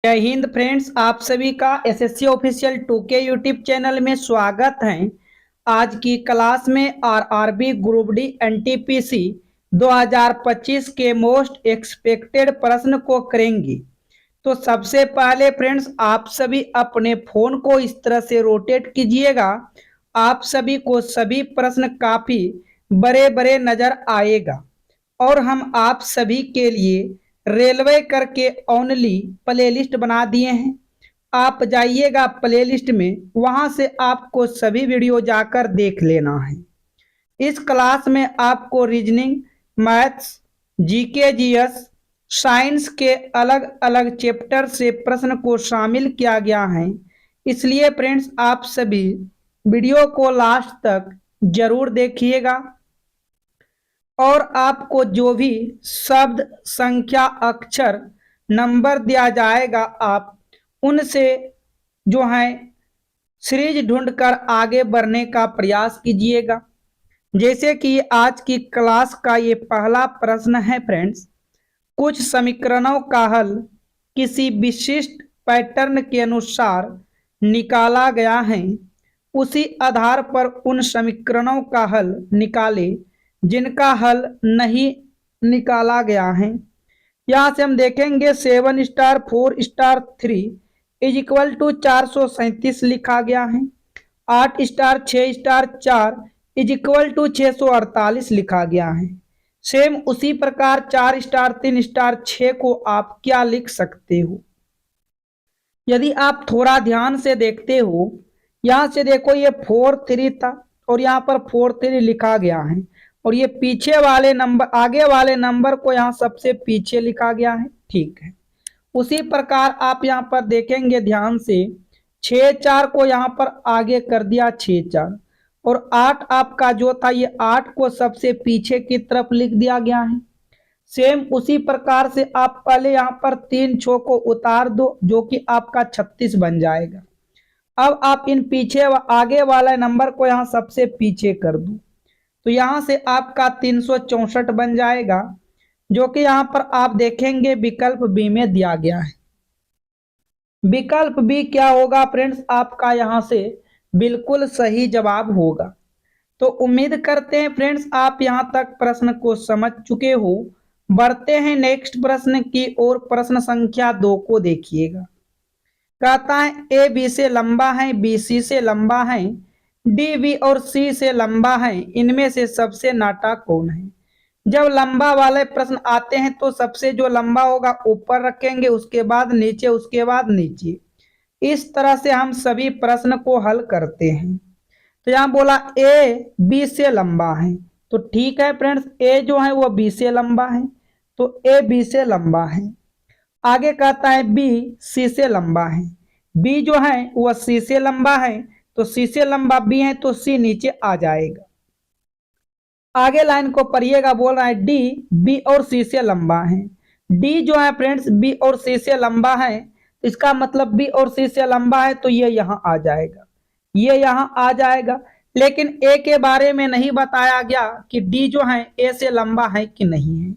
जय हिंद फ्रेंड्स, आप सभी का SSC official 2K YouTube channel में स्वागत है। आज की क्लास में आरआरबी ग्रुप डी एनटीपीसी 2025 के मोस्ट एक्सपेक्टेड प्रश्न को करेंगे। तो सबसे पहले फ्रेंड्स, आप सभी अपने फोन को इस तरह से रोटेट कीजिएगा। आप सभी को सभी प्रश्न काफी बड़े बड़े नजर आएगा और हम आप सभी के लिए रेलवे करके ओनली प्लेलिस्ट बना दिए हैं। आप जाइएगा प्लेलिस्ट में, वहां से आपको सभी वीडियो जाकर देख लेना है। इस क्लास में आपको reasoning, maths, GK, GS, science के अलग अलग चैप्टर से प्रश्न को शामिल किया गया है। इसलिए फ्रेंड्स, आप सभी वीडियो को लास्ट तक जरूर देखिएगा और आपको जो भी शब्द, संख्या, अक्षर, नंबर दिया जाएगा, आप उनसे जो है सीरीज ढूंढकर आगे बढ़ने का प्रयास कीजिएगा। जैसे कि आज की क्लास का ये पहला प्रश्न है फ्रेंड्स, कुछ समीकरणों का हल किसी विशिष्ट पैटर्न के अनुसार निकाला गया है। उसी आधार पर उन समीकरणों का हल निकाले जिनका हल नहीं निकाला गया है। यहाँ से हम देखेंगे 7 star 4 star 3 is equal to 437 लिखा गया है। 8 star 6 star 4 is equal to 648 लिखा गया है। सेम उसी प्रकार 4 स्टार 3 स्टार 6 को आप क्या लिख सकते हो? यदि आप थोड़ा ध्यान से देखते हो, यहाँ से देखो ये 4 3 था और यहाँ पर 4 3 लिखा गया है और ये पीछे वाले नंबर, आगे वाले नंबर को यहाँ सबसे पीछे लिखा गया है। ठीक है, उसी प्रकार आप यहाँ पर देखेंगे ध्यान से, 6 4 को यहाँ पर आगे कर दिया 6 4 और 8 आपका जो था ये 8 को सबसे पीछे की तरफ लिख दिया गया है। सेम उसी प्रकार से आप पहले यहाँ पर 3 6 को उतार दो जो कि आपका 36 बन जाएगा। अब आप इन पीछे आगे वाला नंबर को यहाँ सबसे पीछे कर दो तो यहाँ से आपका 364 बन जाएगा, जो कि यहाँ पर आप देखेंगे विकल्प बी में दिया गया है। विकल्प बी क्या होगा फ्रेंड्स? आपका यहाँ से बिल्कुल सही जवाब होगा। तो उम्मीद करते हैं फ्रेंड्स आप यहाँ तक प्रश्न को समझ चुके हो। बढ़ते हैं नेक्स्ट प्रश्न की ओर। प्रश्न संख्या 2 को देखिएगा। कहता है ए बी से लंबा है, बी सी से लंबा है, डी बी और सी से लंबा है, इनमें से सबसे नाटा कौन है? जब लंबा वाले प्रश्न आते हैं तो सबसे जो लंबा होगा ऊपर रखेंगे, उसके बाद नीचे, उसके बाद नीचे। इस तरह से हम सभी प्रश्न को हल करते हैं। तो यहाँ बोला ए बी से लंबा है, तो ठीक है फ्रेंड्स, ए जो है वो बी से लंबा है, तो ए बी से लंबा है। आगे कहता है बी सी से लंबा है, बी जो है वह सी से लंबा है, तो सी से लंबा बी है, तो सी नीचे आ जाएगा। आगे लाइन को पढ़िएगा, बोल रहा है डी बी और सी से लंबा है। डी जो है फ्रेंड्स बी और सी से लंबा है, इसका मतलब बी और सी से लंबा है, तो ये यहाँ आ जाएगा, ये यहाँ आ जाएगा। लेकिन ए के बारे में नहीं बताया गया कि डी जो है ए से लंबा है कि नहीं है।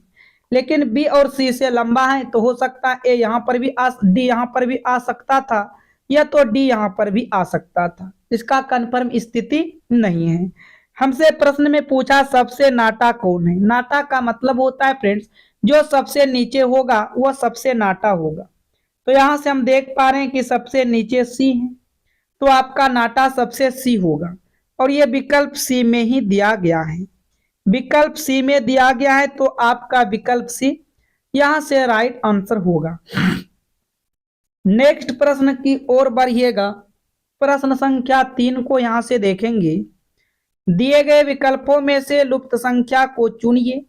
लेकिन बी और सी से लंबा है, तो हो सकता है ए यहाँ पर भी डी यहाँ पर भी आ सकता था, या तो डी यहाँ पर भी आ सकता था। इसका कंफर्म स्थिति नहीं है। हमसे प्रश्न में पूछा सबसे नाटा कौन है। नाटा का मतलब होता है फ्रेंड्स, जो सबसे नीचे होगा वह सबसे नाटा होगा। तो यहां से हम देख पा रहे हैं कि सबसे नीचे सी है, तो आपका नाटा सबसे सी होगा और यह विकल्प सी में ही दिया गया है। विकल्प सी में दिया गया है, तो आपका विकल्प सी यहां से राइट आंसर होगा। नेक्स्ट प्रश्न की ओर बढ़िएगा। प्रश्न संख्या 3 को यहां से देखेंगे। दिए गए विकल्पों में से लुप्त संख्या को चुनिए।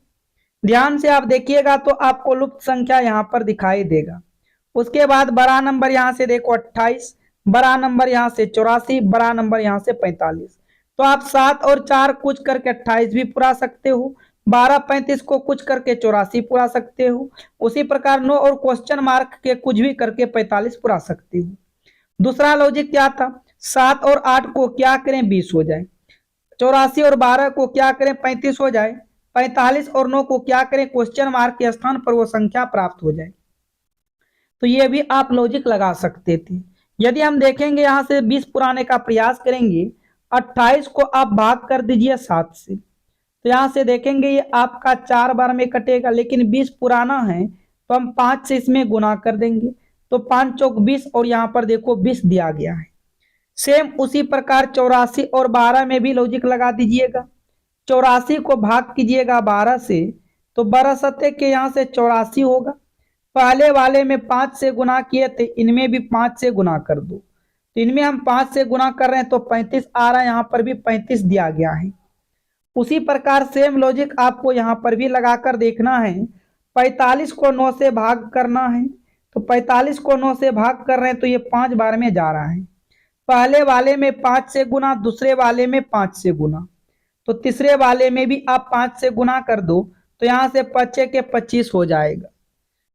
ध्यान से आप देखिएगा तो आपको लुप्त संख्या यहां पर दिखाई देगा। उसके बाद बड़ा नंबर यहां से देखो 28, बड़ा नंबर यहां से 84, बड़ा नंबर यहां से 45। तो आप 7 और 4 कुछ करके 28 भी पुरा सकते हो, 12 35 को कुछ करके 84 पुरा सकते हो। उसी प्रकार 9 और क्वेश्चन मार्क के कुछ भी करके 45 पुरा सकते हो। दूसरा लॉजिक क्या था? 7 और 8 को क्या करें 20 हो जाए, 84 और 12 को क्या करें 35 हो जाए, 45 और 9 को क्या करें क्वेश्चन मार्क के स्थान पर वो संख्या प्राप्त हो जाए। तो ये भी आप लॉजिक लगा सकते थे। यदि हम देखेंगे यहाँ से 20 पुराने का प्रयास करेंगे, 28 को आप भाग कर दीजिए 7 से, तो यहाँ से देखेंगे ये आपका 4 बार में कटेगा, लेकिन 20 पुराना है तो हम 5 से इसमें गुना कर देंगे, तो 5 चौक 20 और यहाँ पर देखो 20 दिया गया है। सेम उसी प्रकार 84 और 12 में भी लॉजिक लगा दीजिएगा। 84 को भाग कीजिएगा 12 से, तो 12 सत्ते के यहाँ से 84 होगा। पहले वाले में 5 से गुना किए थे, इनमें भी 5 से गुना कर दो, तो इनमें हम 5 से गुना कर रहे हैं तो 35 आ रहा है, यहाँ पर भी 35 दिया गया है। उसी प्रकार सेम लॉजिक आपको यहाँ पर भी लगाकर देखना है। 45 को 9 से भाग करना है, तो 45 को 9 से भाग कर रहे हैं तो ये 5 बार में जा रहा है। पहले वाले में 5 से गुना, दूसरे वाले में 5 से गुना, तो तीसरे वाले में भी आप 5 से गुना कर दो, तो यहाँ से 5 के 25 हो जाएगा।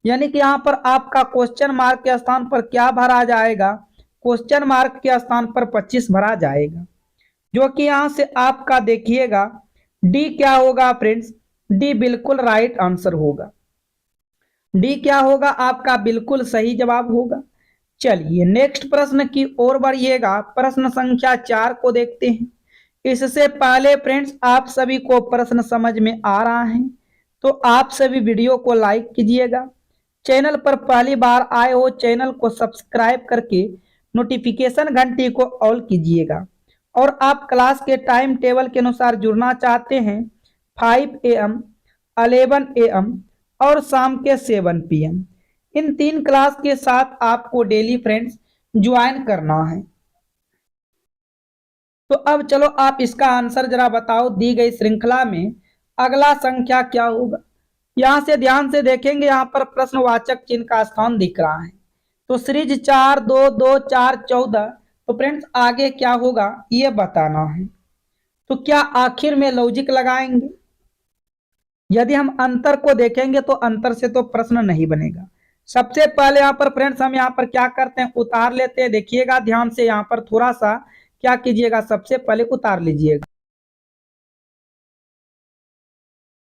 यानी कि यहाँ पर आपका क्वेश्चन मार्क के स्थान पर क्या भरा जाएगा, क्वेश्चन मार्क के स्थान पर 25 भरा जाएगा, जो कि यहाँ से आपका देखिएगा डी क्या होगा फ्रेंड्स, डी बिल्कुल राइट आंसर होगा। डी क्या होगा, आपका बिल्कुल सही जवाब होगा। चलिए नेक्स्ट प्रश्न की ओर बढ़िएगा। प्रश्न संख्या 4 को देखते हैं। इससे पहले फ्रेंड्स आप सभी को प्रश्न समझ में आ रहा है तो आप सभी वीडियो को लाइक कीजिएगा। चैनल पर पहली बार आए हो चैनल को सब्सक्राइब करके नोटिफिकेशन घंटी को ऑल कीजिएगा। और आप क्लास के टाइम टेबल के अनुसार जुड़ना चाहते हैं 5 AM, 11 AM और शाम के 7 PM, इन 3 क्लास के साथ आपको डेली फ्रेंड्स ज्वाइन करना है। तो अब चलो आप इसका आंसर जरा बताओ, दी गई श्रृंखला में अगला संख्या क्या होगा। यहां से ध्यान से देखेंगे, यहाँ पर प्रश्नवाचक चिन्ह का स्थान दिख रहा है, तो सीरीज 4 2 2 4 14, तो फ्रेंड्स आगे क्या होगा ये बताना है। तो क्या आखिर में लॉजिक लगाएंगे। यदि हम अंतर को देखेंगे तो अंतर से तो प्रश्न नहीं बनेगा। सबसे पहले यहाँ पर फ्रेंड्स हम यहाँ पर क्या करते हैं, उतार लेते हैं। देखिएगा ध्यान से, यहाँ पर थोड़ा सा क्या कीजिएगा, सबसे पहले उतार लीजिएगा।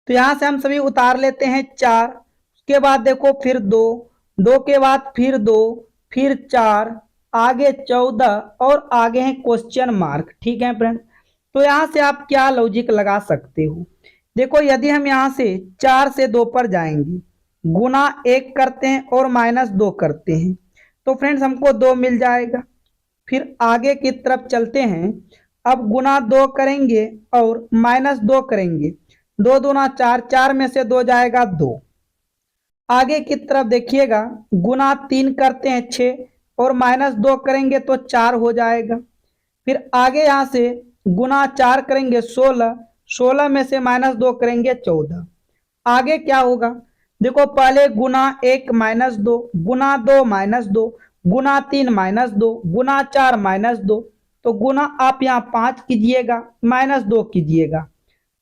तो यहां से हम सभी उतार लेते हैं 4, उसके बाद देखो फिर 2, 2 के बाद फिर 2, फिर 4, आगे 14 और आगे है क्वेश्चन मार्क। ठीक है फ्रेंड, तो यहां से आप क्या लॉजिक लगा सकते हो। देखो यदि हम यहां से 4 से 2 पर जाएंगे, गुना 1 करते हैं और -2 करते हैं, तो फ्रेंड्स हमको 2 मिल जाएगा। फिर आगे की तरफ चलते हैं, अब गुना 2 करेंगे और -2 करेंगे, 2 दूना 4, 4 में से 2 जाएगा 2। आगे की तरफ देखिएगा, गुना 3 करते हैं 6 और -2 करेंगे तो 4 हो जाएगा। फिर आगे यहाँ से गुना 4 करेंगे 16, 16 में से -2 करेंगे 14। आगे क्या होगा, देखो पहले गुना 1 -2, गुना 2 -2, गुना 3 -2, गुना 4 -2, तो गुना आप यहाँ 5 कीजिएगा, -2 कीजिएगा,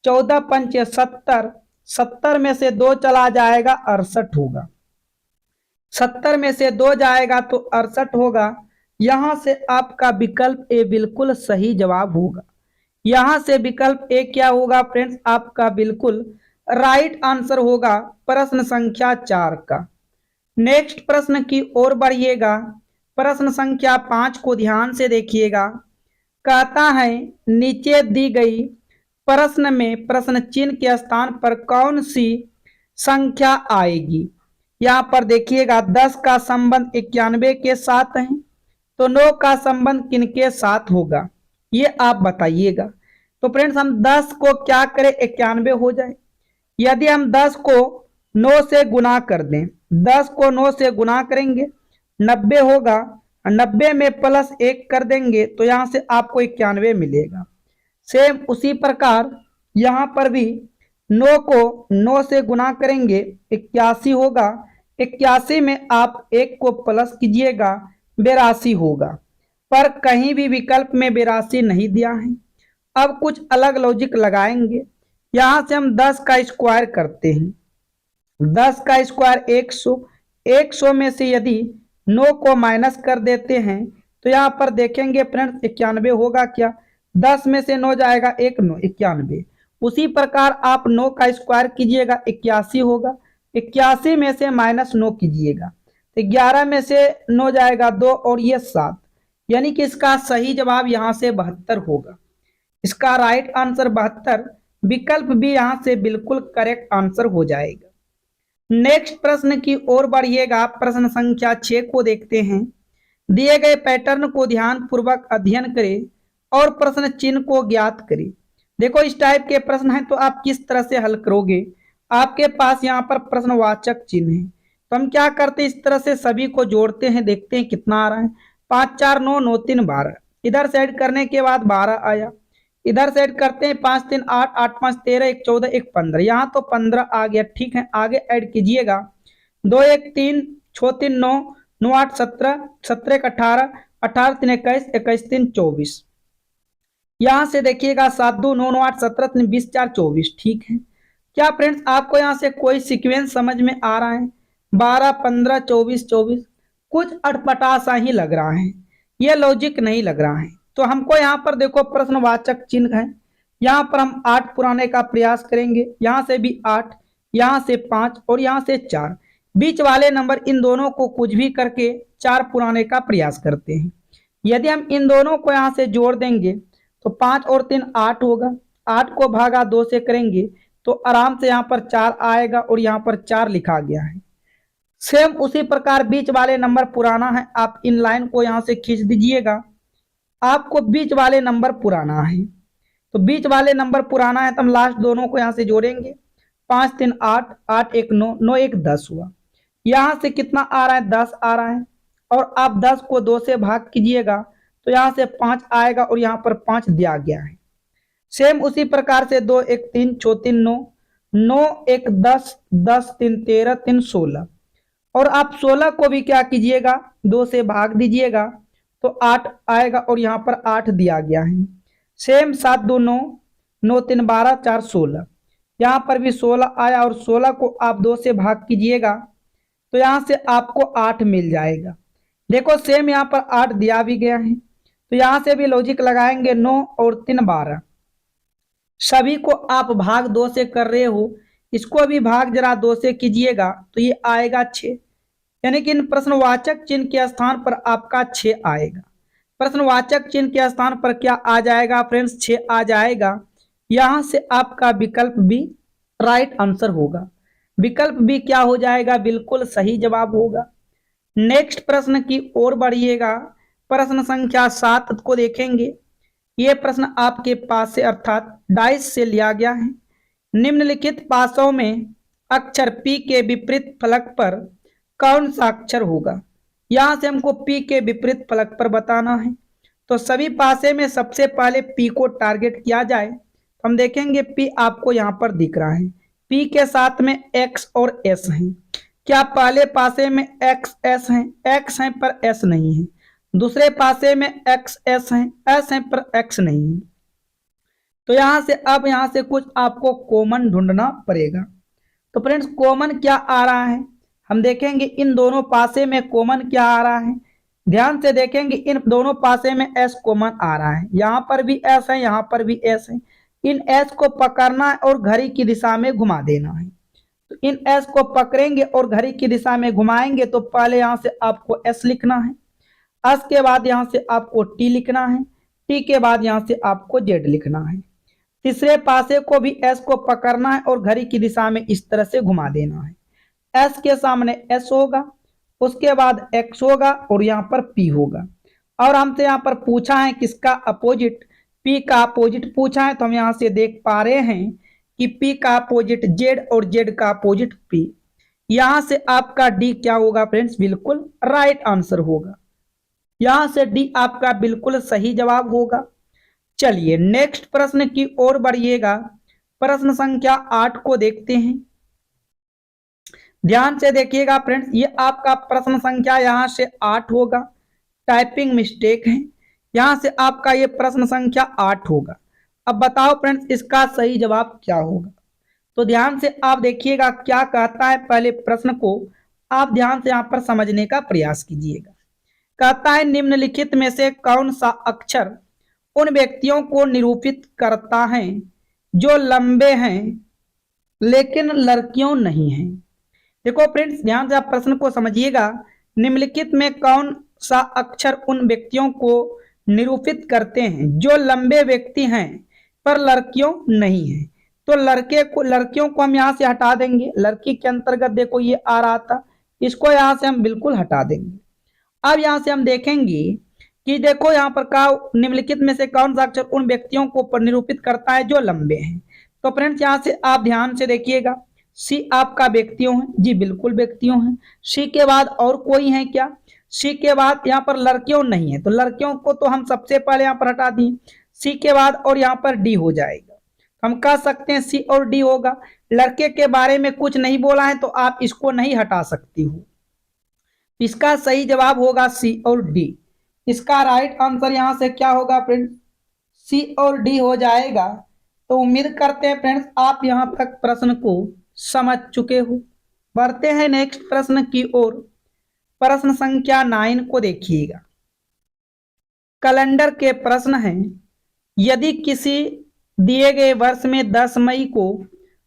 14 पंचे 70, 70 में से 2 चला जाएगा 68 होगा। 70 में से 2 जाएगा तो 68 होगा। यहां से आपका विकल्प ए बिल्कुल सही जवाब होगा। यहां से विकल्प ए क्या होगा फ्रेंड्स, आपका बिल्कुल राइट आंसर होगा प्रश्न संख्या 4 का। नेक्स्ट प्रश्न की ओर बढ़िएगा। प्रश्न संख्या 5 को ध्यान से देखिएगा। कहता है नीचे दी गई प्रश्न में प्रश्न चिन्ह के स्थान पर कौन सी संख्या आएगी। यहाँ पर देखिएगा 10 का संबंध 91 के साथ है, तो 9 का संबंध किनके साथ होगा ये आप बताइएगा। तो फ्रेंड्स हम 10 को क्या करें, 91 हो जाए। यदि हम 10 को 9 से गुना कर दें, 10 को 9 से गुना करेंगे 90 होगा, 90 में +1 कर देंगे तो यहाँ से आपको 91 मिलेगा। सेम उसी प्रकार यहाँ पर भी 9 को 9 से गुना करेंगे 81 होगा, 81 में आप 1 को प्लस कीजिएगा 82 होगा, पर कहीं भी विकल्प में 82 नहीं दिया है। अब कुछ अलग लॉजिक लगाएंगे। यहाँ से हम 10 का स्क्वायर करते हैं, 10 का स्क्वायर 100, 100 में से यदि 9 को माइनस कर देते हैं तो यहाँ पर देखेंगे फ्रेंड्स 91 होगा क्या, 10 में से 9 जाएगा 1 9 91। उसी प्रकार आप 9 का स्क्वायर कीजिएगा 81 होगा, 81 में से -9 कीजिएगा तो 11 में से 9 जाएगा 2 और ये 7, यानी कि इसका सही जवाब यहाँ से 72 होगा। इसका राइट आंसर 72, विकल्प भी यहाँ से बिल्कुल करेक्ट आंसर हो जाएगा। नेक्स्ट प्रश्न की ओर बढ़िएगा। प्रश्न संख्या 6 को देखते हैं। दिए गए पैटर्न को ध्यान पूर्वक अध्ययन करें और प्रश्न चिन्ह को ज्ञात करें। देखो इस टाइप के प्रश्न हैं तो आप किस तरह से हल करोगे। आपके पास यहाँ पर प्रश्नवाचक चिन्ह है, तो हम क्या करते हैं, इस तरह से सभी को जोड़ते हैं, देखते हैं कितना आ रहा है। 5 4 9 9 3 12, इधर से ऐड करने के बाद 12 आया। इधर से ऐड करते हैं 5 3 8 8 5 13 1 14 1 15, यहाँ तो 15 आ गया। ठीक है, आगे ऐड कीजिएगा। 2 1 3 6 3 9 9 8 17 17 1 18 18 3 21 21 3 24, यहाँ से देखिएगा 7 2 9 9 8 17 3 20 4 24। ठीक है, क्या फ्रेंड्स आपको यहाँ से कोई सीक्वेंस समझ में आ रहा है? 12 15 24 24 कुछ अटपटा सा ही लग रहा है, ये लॉजिक नहीं लग रहा है। तो हमको यहाँ पर देखो प्रश्नवाचक चिन्ह है, यहाँ पर हम 8 पुराने का प्रयास करेंगे, यहाँ से भी 8, यहाँ से 5 और यहाँ से 4, बीच वाले नंबर इन दोनों को कुछ भी करके 4 पुराने का प्रयास करते हैं। यदि हम इन दोनों को यहाँ से जोड़ देंगे तो 5 और 3 8 होगा, 8 को भागा 2 से करेंगे तो आराम से यहाँ पर 4 आएगा और यहाँ पर 4 लिखा गया है। सेम उसी प्रकार बीच वाले नंबर पुराना है, आप इन लाइन को यहाँ से खींच दीजिएगा। आपको बीच वाले नंबर पुराना है, तो बीच वाले नंबर पुराना है तो हम लास्ट दोनों को यहाँ से जोड़ेंगे। 5 3 8 8 1 9 9 1 10 हुआ, यहाँ से कितना आ रहा है? 10 आ रहा है, और आप 10 को 2 से भाग कीजिएगा तो यहाँ से 5 आएगा और यहाँ पर 5 दिया गया है। सेम उसी प्रकार से 2 1 3 6 3 9 9 1 10 10 3 13 3 16, और आप 16 को भी क्या कीजिएगा? 2 से भाग दीजिएगा तो 8 आएगा और यहाँ पर 8 दिया गया है। सेम 7 2 9 9 3 12 4 16, यहाँ पर भी 16 आया और 16 को आप 2 से भाग कीजिएगा तो यहाँ से आपको 8 मिल जाएगा। देखो सेम यहाँ पर 8 दिया भी गया है, तो यहाँ से भी लॉजिक लगाएंगे। 9 और 3 12, सभी को आप भाग 2 से कर रहे हो, इसको भी भाग जरा 2 से कीजिएगा तो ये आएगा 6, यानी कि इन प्रश्नवाचक चिन्ह के स्थान पर आपका 6 आएगा। प्रश्नवाचक चिन्ह के स्थान पर क्या आ जाएगा फ्रेंड्स? 6 आ जाएगा। यहां से आपका विकल्प बी राइट आंसर होगा। विकल्प बी क्या हो जाएगा? बिल्कुल सही जवाब होगा। नेक्स्ट प्रश्न की ओर बढ़िएगा। प्रश्न संख्या 7 को देखेंगे। ये प्रश्न आपके पास से अर्थात डाइस से लिया गया है। निम्नलिखित पासों में अक्षर P के विपरीत फलक पर कौन सा अक्षर होगा? यहां से हमको P के विपरीत फलक पर बताना है। तो सभी पासे में सबसे पहले P को टारगेट किया जाए तो हम देखेंगे P आपको यहाँ पर दिख रहा है। P के साथ में X और S हैं। क्या पहले पासे में X S हैं? X हैं पर S नहीं है। दूसरे पासे में X S हैं, S हैं पर X नहीं है। तो यहां से अब यहां से कुछ आपको कॉमन ढूंढना पड़ेगा। तो फ्रेंड्स कॉमन क्या आ रहा है? हम देखेंगे इन दोनों पासे में कॉमन क्या आ रहा है। ध्यान से देखेंगे इन दोनों पासे में S कॉमन आ रहा है। यहाँ पर भी S है, यहाँ पर भी S है। इन S को पकड़ना है और घड़ी की दिशा में घुमा देना है। तो इन S को पकड़ेंगे और घड़ी की दिशा में घुमाएंगे तो पहले यहाँ से आपको S लिखना है, S के बाद यहाँ से आपको T लिखना है, T के बाद यहाँ से आपको Z लिखना है। तीसरे पासे को भी S को पकड़ना है और घड़ी की दिशा में इस तरह से घुमा देना है। S के सामने S होगा, उसके बाद X होगा और यहाँ पर P होगा। और हमसे यहाँ पर पूछा है किसका अपोजिट? P का अपोजिट पूछा है, तो हम यहाँ से देख पा रहे हैं कि P का अपोजिट Z और Z का अपोजिट P। यहाँ से आपका D क्या होगा फ्रेंड्स? बिल्कुल राइट आंसर होगा। यहाँ से D आपका बिल्कुल सही जवाब होगा। चलिए नेक्स्ट प्रश्न की ओर बढ़िएगा। प्रश्न संख्या 8 को देखते हैं। ध्यान से देखिएगा फ्रेंड्स, ये आपका प्रश्न संख्या यहाँ से 8 होगा। टाइपिंग मिस्टेक है, यहाँ से आपका ये प्रश्न संख्या 8 होगा। अब बताओ फ्रेंड्स इसका सही जवाब क्या होगा? तो ध्यान से आप देखिएगा क्या कहता है। पहले प्रश्न को आप ध्यान से यहाँ पर समझने का प्रयास कीजिएगा। कहता है निम्नलिखित में से कौन सा अक्षर उन व्यक्तियों को निरूपित करता है जो लंबे हैं लेकिन लड़कियों नहीं हैं? देखो फ्रेंड्स ध्यान से आप प्रश्न को समझिएगा। निम्नलिखित में कौन सा अक्षर उन व्यक्तियों को निरूपित करते हैं जो लंबे व्यक्ति हैं पर लड़कियों नहीं हैं? तो लड़कियों को हम यहाँ से हटा देंगे। लड़की के अंतर्गत देखो ये आ रहा था, इसको यहाँ से हम बिल्कुल हटा देंगे। अब यहाँ से हम देखेंगे कि देखो यहाँ पर का निम्नलिखित में से कौन सा अक्षर उन व्यक्तियों को निरूपित करता है जो लंबे हैं। तो फ्रेंड्स यहाँ से आप ध्यान से देखिएगा, सी आपका व्यक्तियों है, जी बिल्कुल व्यक्तियों है। सी के बाद और कोई है क्या? सी के बाद यहाँ पर लड़कियों नहीं है, तो लड़कियों को तो हम सबसे पहले यहाँ पर हटा दिए। सी के बाद और यहाँ पर डी हो जाएगा, हम कह सकते हैं सी और डी होगा। लड़के के बारे में कुछ नहीं बोला है तो आप इसको नहीं हटा सकती हो। इसका सही जवाब होगा सी और डी। इसका राइट आंसर यहां से क्या होगा फ्रेंड्स? सी और डी हो जाएगा। तो उम्मीद करते हैं फ्रेंड्स आप यहां तक प्रश्न को समझ चुके हो। बढ़ते हैं नेक्स्ट प्रश्न की ओर। प्रश्न संख्या 9 को देखिएगा। कैलेंडर के प्रश्न हैं, यदि किसी दिए गए वर्ष में 10 मई को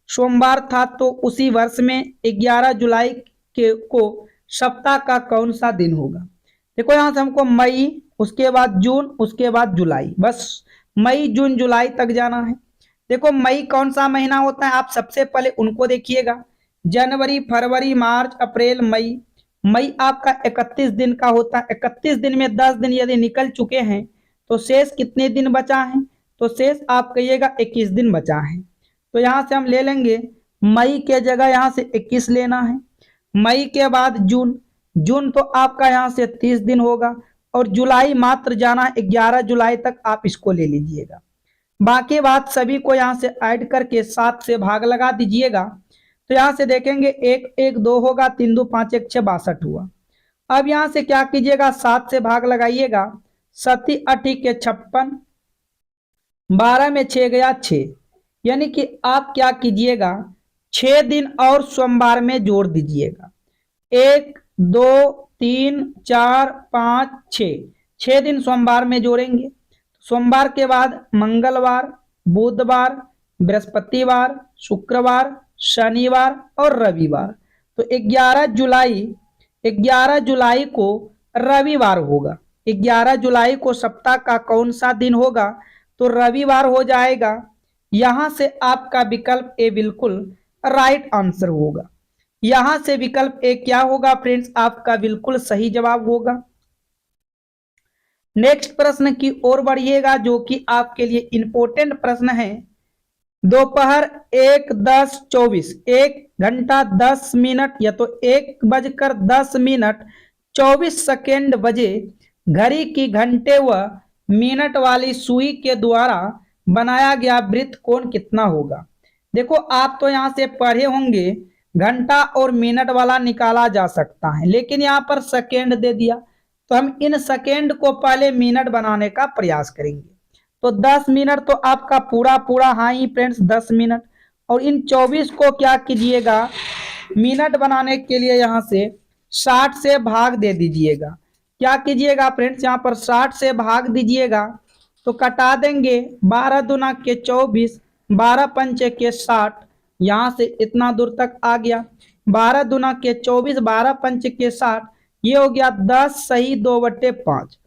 सोमवार था तो उसी वर्ष में 11 जुलाई को सप्ताह का कौन सा दिन होगा? देखो यहां से हमको मई, उसके बाद जून, उसके बाद जुलाई, बस मई जून जुलाई तक जाना है। देखो मई कौन सा महीना होता है, आप सबसे पहले उनको देखिएगा। जनवरी, फरवरी, मार्च, अप्रैल, मई। मई आपका 31 दिन का होता है। 31 दिन में 10 दिन यदि निकल चुके हैं तो शेष कितने दिन बचा है? तो शेष आप कहिएगा 21 दिन बचा है। तो यहां से हम ले लेंगे मई के जगह यहां से 21 लेना है। मई के बाद जून, जून तो आपका यहां से 30 दिन होगा। और जुलाई मात्र जाना है 11 जुलाई तक, आप इसको ले लीजिएगा। बाकी बात सभी को यहां से ऐड करके 7 से भाग लगा दीजिएगा। तो यहां से देखेंगे 1 1 2 होगा, 3 2 5 1 6 62 हुआ। अब यहां से क्या कीजिएगा, 7 से भाग लगाइएगा। 7 8 के 56, 12 में 6 गया 6, यानी कि आप क्या कीजिएगा 6 दिन और सोमवार में जोड़ दीजिएगा। 1 2 3 4 5 6, 6 दिन सोमवार में जोड़ेंगे। सोमवार के बाद मंगलवार, बुधवार, बृहस्पतिवार, शुक्रवार, शनिवार और रविवार। तो 11 जुलाई को रविवार होगा। 11 जुलाई को सप्ताह का कौन सा दिन होगा? तो रविवार हो जाएगा। यहां से आपका विकल्प ए बिल्कुल राइट आंसर होगा। यहां से विकल्प ए क्या होगा फ्रेंड्स? आपका बिल्कुल सही जवाब होगा। नेक्स्ट प्रश्न की ओर बढ़िएगा जो कि आपके लिए इंपॉर्टेंट प्रश्न है। दोपहर 1:10:24, 1 घंटा 10 मिनट या तो 1:10 बजे घड़ी की घंटे व मिनट वाली सुई के द्वारा बनाया गया वृत्त कोण कितना होगा? देखो आप तो यहां से पढ़े होंगे घंटा और मिनट वाला निकाला जा सकता है, लेकिन यहां पर सेकेंड दे दिया तो हम इन सेकेंड को पहले मिनट बनाने का प्रयास करेंगे। तो 10 मिनट तो आपका पूरा हाँ ही फ्रेंड्स 10 मिनट, और इन 24 को क्या कीजिएगा मिनट बनाने के लिए यहां से 60 से भाग दे दीजिएगा। क्या कीजिएगा फ्रेंड्स, यहाँ पर 60 से भाग दीजिएगा तो कटा देंगे। 12 दूना के 24, 12 पंचे के 60, यहाँ से इतना दूर तक आ गया। 12 दूना के 24, 12 पंचे के 60, ये हो गया 10 सही 2/5।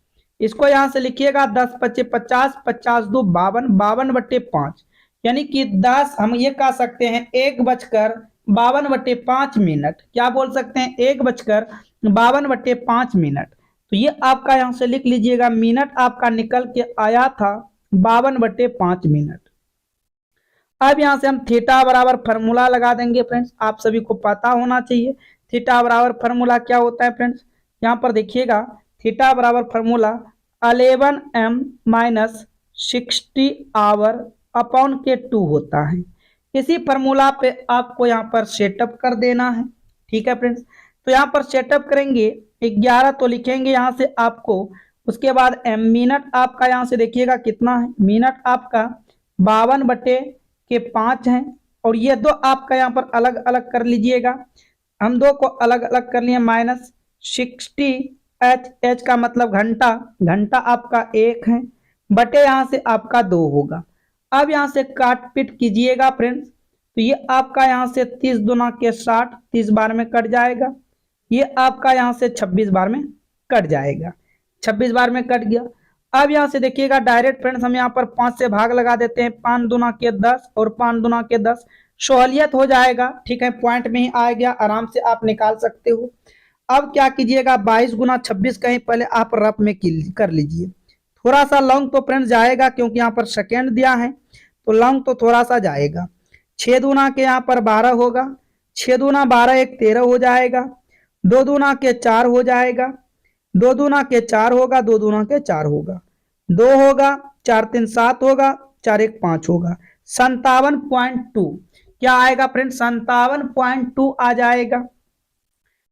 इसको यहाँ से लिखिएगा 10 पच्चे 50, 50 2 52, 52/5, यानी कि 10 हम ये कह सकते हैं 1:52/5 मिनट। क्या बोल सकते हैं 1:52/5 मिनट। तो ये आपका यहाँ से लिख लीजिएगा, मिनट आपका निकल के आया था 52/5 मिनट। अब यहाँ से हम थीटा बराबर फॉर्मूला लगा देंगे फ्रेंड्स, आप सभी को पता होना चाहिए थीटा बराबर फॉर्मूला क्या होता है फ्रेंड्स। यहाँ पर देखिएगा थीटा बराबर फॉर्मूला 11m - 60 आवर अपॉन के 2 होता है। इसी फॉर्मूला पे आपको यहाँ पर सेटअप कर देना है, ठीक है फ्रेंड्स। तो यहाँ पर सेटअप करेंगे 11 तो लिखेंगे यहाँ से आपको, उसके बाद m मिनट आपका यहाँ से देखिएगा कितना है, मिनट आपका 52/5 है, और ये दो आपका यहाँ पर अलग अलग कर लीजिएगा। हम दो को अलग अलग कर लिए -60 h का मतलब घंटा, घंटा आपका 1 है, बटे यहाँ से आपका 2 होगा। अब यहाँ से काट पीट कीजिएगा फ्रेंड्स, तो ये आपका यहाँ से 30 दूना के 60, 30 बार में कट जाएगा। ये आपका यहाँ से 26 बार में कट जाएगा, 26 बार में कट गया। अब यहाँ से देखिएगा डायरेक्ट फ्रेंड्स हम यहाँ पर 5 से भाग लगा देते हैं, 5 दूना के 10 और 5 दूना के 10, सहूलियत हो जाएगा। ठीक है, पॉइंट में ही आ गया, आराम से आप निकाल सकते हो। अब क्या कीजिएगा, 22 गुना 26 कहीं पहले आप रफ में कर लीजिए। थोड़ा सा लॉन्ग तो फ्रेंड्स जाएगा क्योंकि यहाँ पर सेकेंड दिया है, तो लॉन्ग तो थोड़ा सा जाएगा। 6 दूना के यहाँ पर 12 होगा, 6 दूना 12 एक 13 हो जाएगा, 2 दूना के 4 हो जाएगा, 2 दूना के 4 होगा, 2 दूना के 4 होगा, 2 होगा, 4 3 7 होगा, 4 1 5 होगा, 57.2 क्या आएगा फ्रेंड, 57.2 आ जाएगा।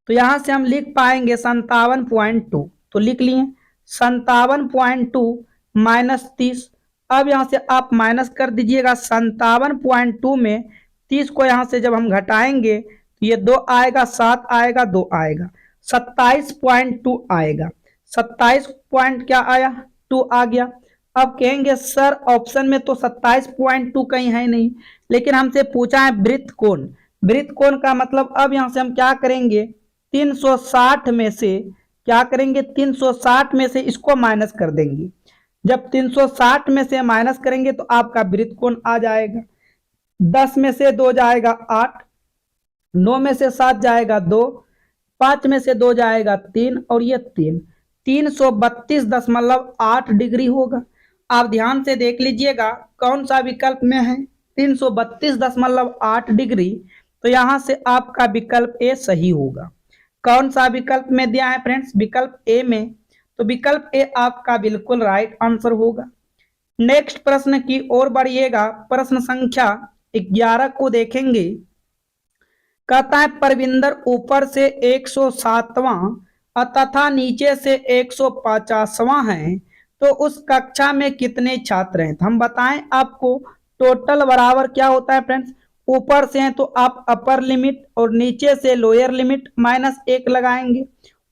तो यहां से हम लिख पाएंगे 57.2, तो लिख लिए 57.2 माइनस 30। अब यहां से आप माइनस कर दीजिएगा 57.2 में 30 को यहां से जब हम घटाएंगे तो ये 2 आएगा, 7 आएगा, 2 आएगा, 27.2 आएगा। 27 पॉइंट क्या आया, 2 आ गया। अब कहेंगे सर ऑप्शन में तो 27.2 कहीं है नहीं, लेकिन हमसे पूछा है वृत्त कोण। वृत्त कोण का मतलब अब यहां से हम क्या करेंगे, 360 में से क्या करेंगे, 360 में से इसको माइनस कर देंगे। जब 360 में से माइनस करेंगे तो आपका वृत्त कोण आ जाएगा। 10 में से 2 जाएगा 8, 9 में से 7 जाएगा 2, 5 में से 2 जाएगा 3 और ये 332.8 डिग्री होगा। आप ध्यान से देख लीजिएगा कौन सा विकल्प में है, 332.8 डिग्री, तो यहां से आपका विकल्प ए सही होगा। कौन सा विकल्प में दिया है फ्रेंड्स, विकल्प ए में, तो विकल्प ए आपका बिल्कुल राइट आंसर होगा। नेक्स्ट प्रश्न की ओर बढ़िएगा, प्रश्न संख्या 11 को देखेंगे। कहता है परविंदर ऊपर से 107वां तथा नीचे से 150वां है, तो उस कक्षा में कितने छात्र हैं। तो हम बताएं आपको, टोटल बराबर क्या होता है फ्रेंड्स, ऊपर से हैं तो आप अपर लिमिट और नीचे से लोअर लिमिट माइनस 1 लगाएंगे।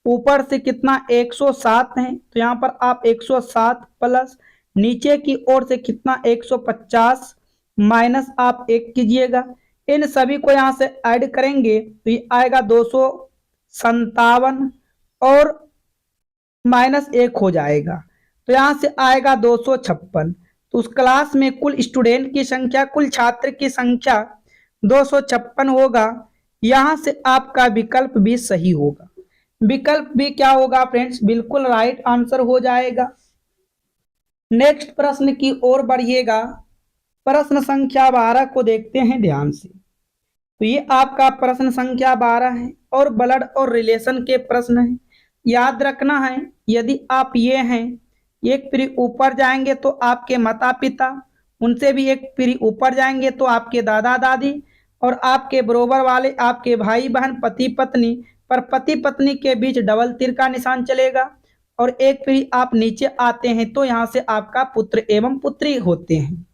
ऊपर से कितना 107 है, तो यहाँ पर आप 107 प्लस नीचे की ओर से कितना 150 माइनस आप 1 कीजिएगा। इन सभी को यहाँ से ऐड करेंगे तो ये आएगा 257 और माइनस 1 हो जाएगा, तो यहाँ से आएगा 256। तो उस क्लास में कुल स्टूडेंट की संख्या, कुल छात्र की संख्या 256 होगा। यहां से आपका विकल्प भी सही होगा। विकल्प भी क्या होगा फ्रेंड्स, बिल्कुल राइट आंसर हो जाएगा। नेक्स्ट प्रश्न की ओर बढ़िएगा, प्रश्न संख्या 12 को देखते हैं ध्यान से। तो ये आपका प्रश्न संख्या 12 है और ब्लड और रिलेशन के प्रश्न है। याद रखना है, यदि आप ये हैं, एक पीढ़ी ऊपर जाएंगे तो आपके माता पिता, उनसे भी एक पीढ़ी ऊपर जाएंगे तो आपके दादा दादी, और आपके बरोबर वाले आपके भाई बहन पति पत्नी, पर पति पत्नी के बीच डबल तीर का निशान चलेगा। और एक पीढ़ी आप नीचे आते हैं तो यहाँ से आपका पुत्र एवं पुत्री होते हैं।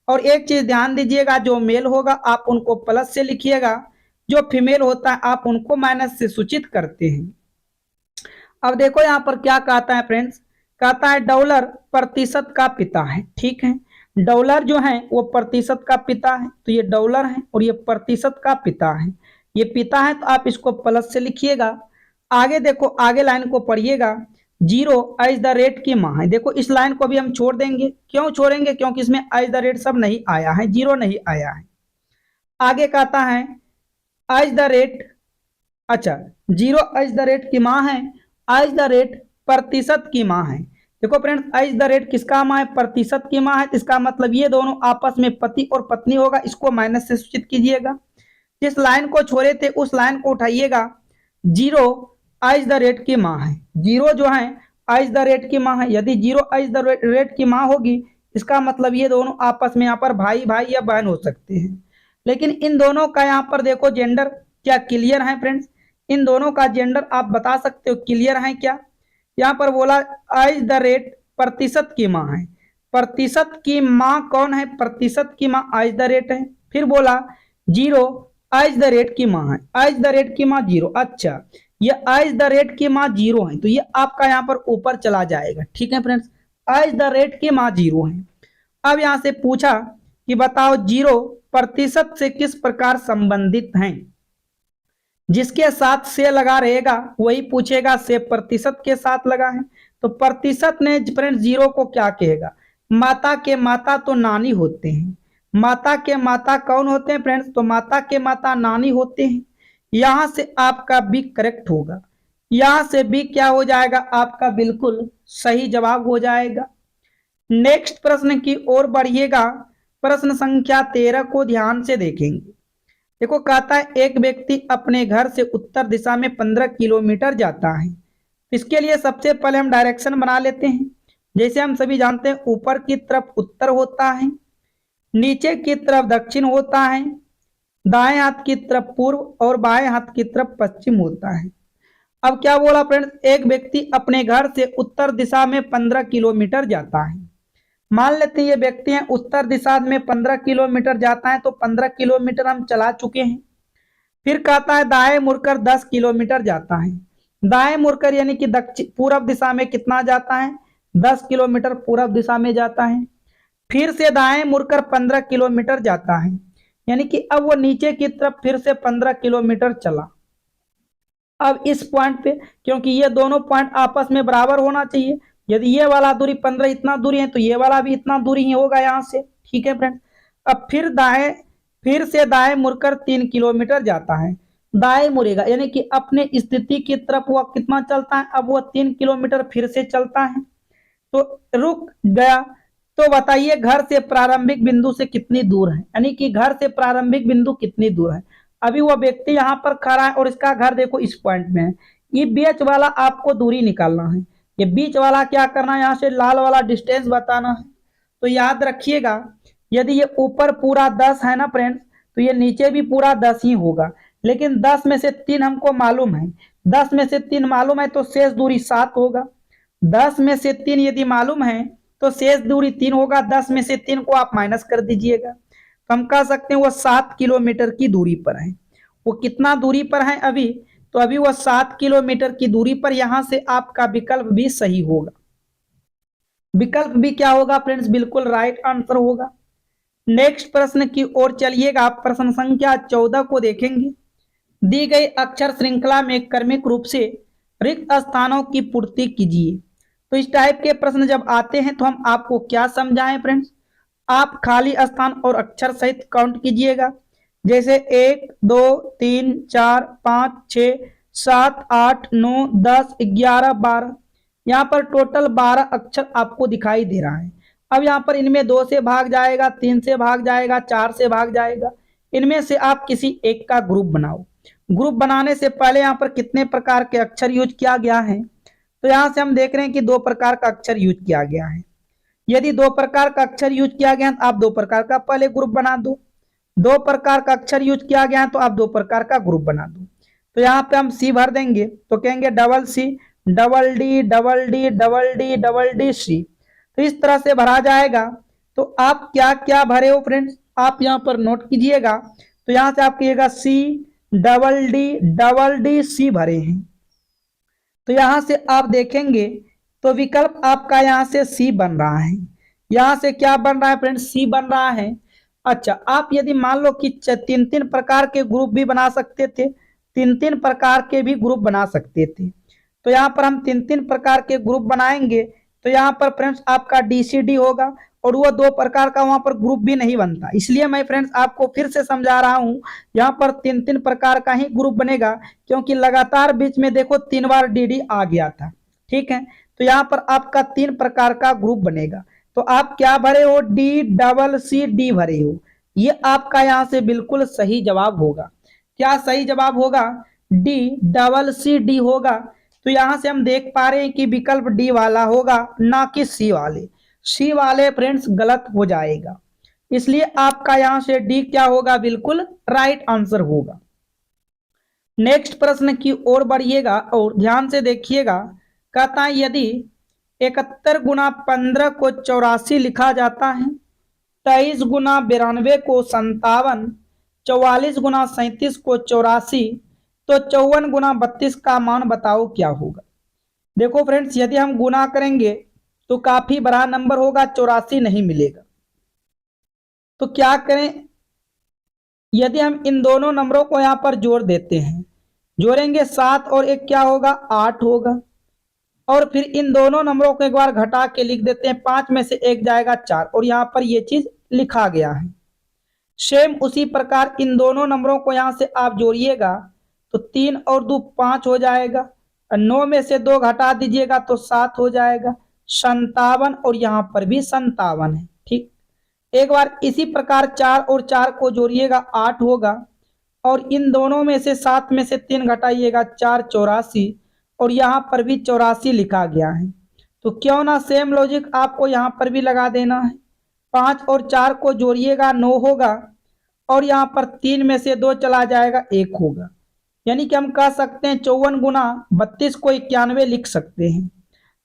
और एक चीज ध्यान दीजिएगा, जो मेल होगा आप उनको प्लस से लिखिएगा, जो फीमेल होता है आप उनको माइनस से सूचित करते हैं। अब देखो यहाँ पर क्या कहता है फ्रेंड्स, कहता है डॉलर प्रतिशत का पिता है। ठीक है, डॉलर जो है वो प्रतिशत का पिता है, तो ये डॉलर है और ये प्रतिशत का पिता है। ये पिता है तो आप इसको प्लस से लिखिएगा। आगे देखो, आगे लाइन को पढ़िएगा, 0 एज द रेट की माँ है। देखो इस लाइन को भी हम छोड़ देंगे, क्यों छोड़ेंगे, क्योंकि इसमें एज द रेट सब नहीं आया है, 0 नहीं आया है। आगे कहता है एज द रेट, अच्छा 0 एज द रेट की माँ है, एज द रेट प्रतिशत की माँ है। देखो फ्रेंड्स, एज द रेट किसका माँ है, प्रतिशत की माँ है, तो इसका मतलब ये दोनों आपस में पति और पत्नी होगा, इसको माइनस से सूचित कीजिएगा। जिस लाइन को छोड़े थे उस लाइन को उठाइएगा, 0 एज द रेट की माँ है, 0 जो है एज द रेट की माँ है। यदि 0 एज द रेट की माँ होगी, इसका मतलब ये दोनों आपस में यहाँ पर भाई भाई या बहन हो सकते हैं। लेकिन इन दोनों का यहाँ पर देखो जेंडर क्या क्लियर है फ्रेंड्स, इन दोनों का जेंडर आप बता सकते हो क्लियर है क्या। यहाँ पर बोला एज द रेट प्रतिशत की माँ है, प्रतिशत की माँ कौन है, प्रतिशत की माँ एज द रेट है। फिर बोला 0 एज द रेट की माँ है, एज द रेट की माँ 0। अच्छा, ये एज द रेट की माँ 0 है, तो ये आपका यहाँ पर ऊपर चला जाएगा। ठीक है फ्रेंड्स, एज द रेट की माँ 0 है। अब यहाँ से पूछा कि बताओ 0 प्रतिशत से किस प्रकार संबंधित हैं। जिसके साथ से लगा रहेगा वही पूछेगा से प्रतिशत के साथ लगा है। तो प्रतिशत ने फ्रेंड्स जीरो को क्या कहेगा, माता के माता तो नानी होते हैं। माता के माता कौन होते हैं फ्रेंड्स, तो माता के माता नानी होते हैं। यहां से आपका बी करेक्ट होगा, यहां से बी क्या हो जाएगा, आपका बिल्कुल सही जवाब हो जाएगा। नेक्स्ट प्रश्न की ओर बढ़िएगा, प्रश्न संख्या 13 को ध्यान से देखेंगे। देखो कहता है एक व्यक्ति अपने घर से उत्तर दिशा में 15 किलोमीटर जाता है। इसके लिए सबसे पहले हम डायरेक्शन बना लेते हैं। जैसे हम सभी जानते हैं ऊपर की तरफ उत्तर होता है, नीचे की तरफ दक्षिण होता है, दाएं हाथ की तरफ पूर्व और बाएं हाथ की तरफ पश्चिम होता है। अब क्या बोला फ्रेंड्स, एक व्यक्ति अपने घर से उत्तर दिशा में 15 किलोमीटर जाता है। मान लेते हैं ये व्यक्ति है उत्तर दिशा में 15 किलोमीटर जाता है, तो 15 किलोमीटर हम चला चुके हैं। फिर कहता है दाएं मुड़कर 10 किलोमीटर जाता है। दाएं मुड़कर यानी कि दक्षिण पूर्व दिशा में कितना जाता है, 10 किलोमीटर पूर्व दिशा में जाता है। फिर से दाएं मुड़कर 15 किलोमीटर जाता है, यानी कि अब वो नीचे की तरफ फिर से 15 किलोमीटर चला। अब इस पॉइंट पे, क्योंकि ये दोनों पॉइंट आपस में बराबर होना चाहिए, यदि ये वाला दूरी 15 इतना दूरी है तो ये वाला भी इतना दूरी ही होगा यहाँ से। ठीक है फ्रेंड, अब फिर से दाएं मुड़कर 3 किलोमीटर जाता है। दाएं मुड़ेगा यानी कि अपने स्थिति की तरफ वह कितना चलता है, अब वह 3 किलोमीटर फिर से चलता है, तो रुक गया। तो बताइए घर से प्रारंभिक बिंदु से कितनी दूर है, यानी कि घर से प्रारंभिक बिंदु कितनी दूर है। अभी वह व्यक्ति यहाँ पर खड़ा है और इसका घर देखो इस पॉइंट में है। ये बीच वाला आपको दूरी निकालना है, ये बीच वाला क्या करना है, यहाँ से लाल वाला डिस्टेंस बताना है। तो याद रखिएगा यदि ये ऊपर पूरा 10 है ना फ्रेंड्स, तो ये नीचे भी पूरा 10 ही होगा। लेकिन 10 में से 3 हमको मालूम है, 10 में से 3 मालूम है तो शेष दूरी 7 होगा। 10 में से 3 यदि मालूम है तो शेष दूरी 3 होगा। 10 में से 3 को आप माइनस कर दीजिएगा, तो हम कह सकते हैं वो 7 किलोमीटर की दूरी पर है। वो कितना दूरी पर है अभी, तो अभी वो 7 किलोमीटर की दूरी पर। यहां से आपका विकल्प भी सही होगा, विकल्प भी क्या होगा फ्रेंड्स, बिल्कुल राइट आंसर होगा। नेक्स्ट प्रश्न की ओर चलिएगा, प्रश्न संख्या 14 को देखेंगे। दी गई अक्षर श्रृंखला में क्रमिक रूप से रिक्त स्थानों की पूर्ति कीजिए। तो इस टाइप के प्रश्न जब आते हैं तो हम आपको क्या समझाएं फ्रेंड्स, आप खाली स्थान और अक्षर सहित काउंट कीजिएगा। जैसे 1 2 3 4 5 6 7 8 9 10 11 12, यहाँ पर टोटल 12 अक्षर आपको दिखाई दे रहा है। अब यहाँ पर इनमें 2 से भाग जाएगा, 3 से भाग जाएगा, 4 से भाग जाएगा। इनमें से आप किसी एक का ग्रुप बनाओ। ग्रुप बनाने से पहले यहाँ पर कितने प्रकार के अक्षर यूज किया गया है, तो यहाँ से हम देख रहे हैं कि 2 प्रकार का अक्षर यूज किया गया है। यदि 2 प्रकार का अक्षर यूज किया गया है तो आप 2 प्रकार का पहले ग्रुप बना दो। 2 प्रकार का अक्षर यूज किया गया है तो आप 2 प्रकार का ग्रुप बना दो। तो यहाँ पे हम सी भर देंगे, तो कहेंगे double C double D double D double D double D C. तो इस तरह से भरा जाएगा। तो आप क्या क्या भरे हो फ्रेंड्स, आप यहाँ पर नोट कीजिएगा। तो यहाँ से आप कहिएगा सी डबल डी सी भरे हैं। तो यहाँ से आप देखेंगे तो विकल्प आपका यहाँ से सी बन रहा है। यहाँ से क्या बन रहा है फ्रेंड्स, सी बन रहा है। अच्छा, आप यदि मान लो कि 3 प्रकार के ग्रुप भी बना सकते थे, 3 प्रकार के भी ग्रुप बना सकते थे। तो यहाँ पर हम 3 प्रकार के ग्रुप बनाएंगे। तो यहाँ पर फ्रेंड्स आपका DCD होगा और वो 2 प्रकार का वहां पर ग्रुप भी नहीं बनता। इसलिए मैं फ्रेंड्स आपको फिर से समझा रहा हूं, यहाँ पर 3 प्रकार का ही ग्रुप बनेगा, क्योंकि लगातार बीच में देखो 3 बार DD आ गया था। ठीक है, तो यहाँ पर आपका 3 प्रकार का ग्रुप बनेगा। तो आप क्या भरे हो, DCD भरे हो। ये आपका यहाँ से बिल्कुल सही जवाब होगा। क्या सही जवाब होगा, DCD होगा। तो यहां से हम देख पा रहे हैं कि विकल्प डी वाला होगा, ना कि सी वाले। सी वाले फ्रेंड्स गलत हो जाएगा, इसलिए आपका यहां से डी क्या होगा, बिल्कुल राइट आंसर होगा। नेक्स्ट प्रश्न की ओर बढ़िएगा और ध्यान से देखिएगा। कहता है यदि 71 गुना 15 को 84 लिखा जाता है, 23 गुना 92 को 57, 44 गुना 37 को 84, तो 54 गुना 32 का मान बताओ क्या होगा। देखो फ्रेंड्स, यदि हम गुना करेंगे तो काफी बड़ा नंबर होगा, 84 नहीं मिलेगा। तो क्या करें, यदि हम इन दोनों नंबरों को यहां पर जोड़ देते हैं, जोड़ेंगे 7 और 1 क्या होगा 8 होगा। और फिर इन दोनों नंबरों को एक बार घटा के लिख देते हैं, 5 में से 1 जाएगा 4 और यहाँ पर ये चीज लिखा गया है। सेम उसी प्रकार इन दोनों नंबरों को यहाँ से आप जोड़िएगा तो 3 और 2 5 हो जाएगा, 9 में से 2 घटा दीजिएगा तो 7 हो जाएगा, 57 और यहाँ पर भी 57 है। ठीक, एक बार इसी प्रकार 4 और 4 को जोड़िएगा 8 होगा और इन दोनों में से 7 में से 3 घटाइएगा 4 84 और यहाँ पर भी 84 लिखा गया है। तो क्यों ना सेम लॉजिक आपको यहाँ पर भी लगा देना है। 5 और 4 को जोड़िएगा 9 होगा और यहाँ पर 3 में से 2 चला जाएगा 1 होगा। यानी कि हम कह सकते हैं 54 गुना 32 को 91 लिख सकते हैं।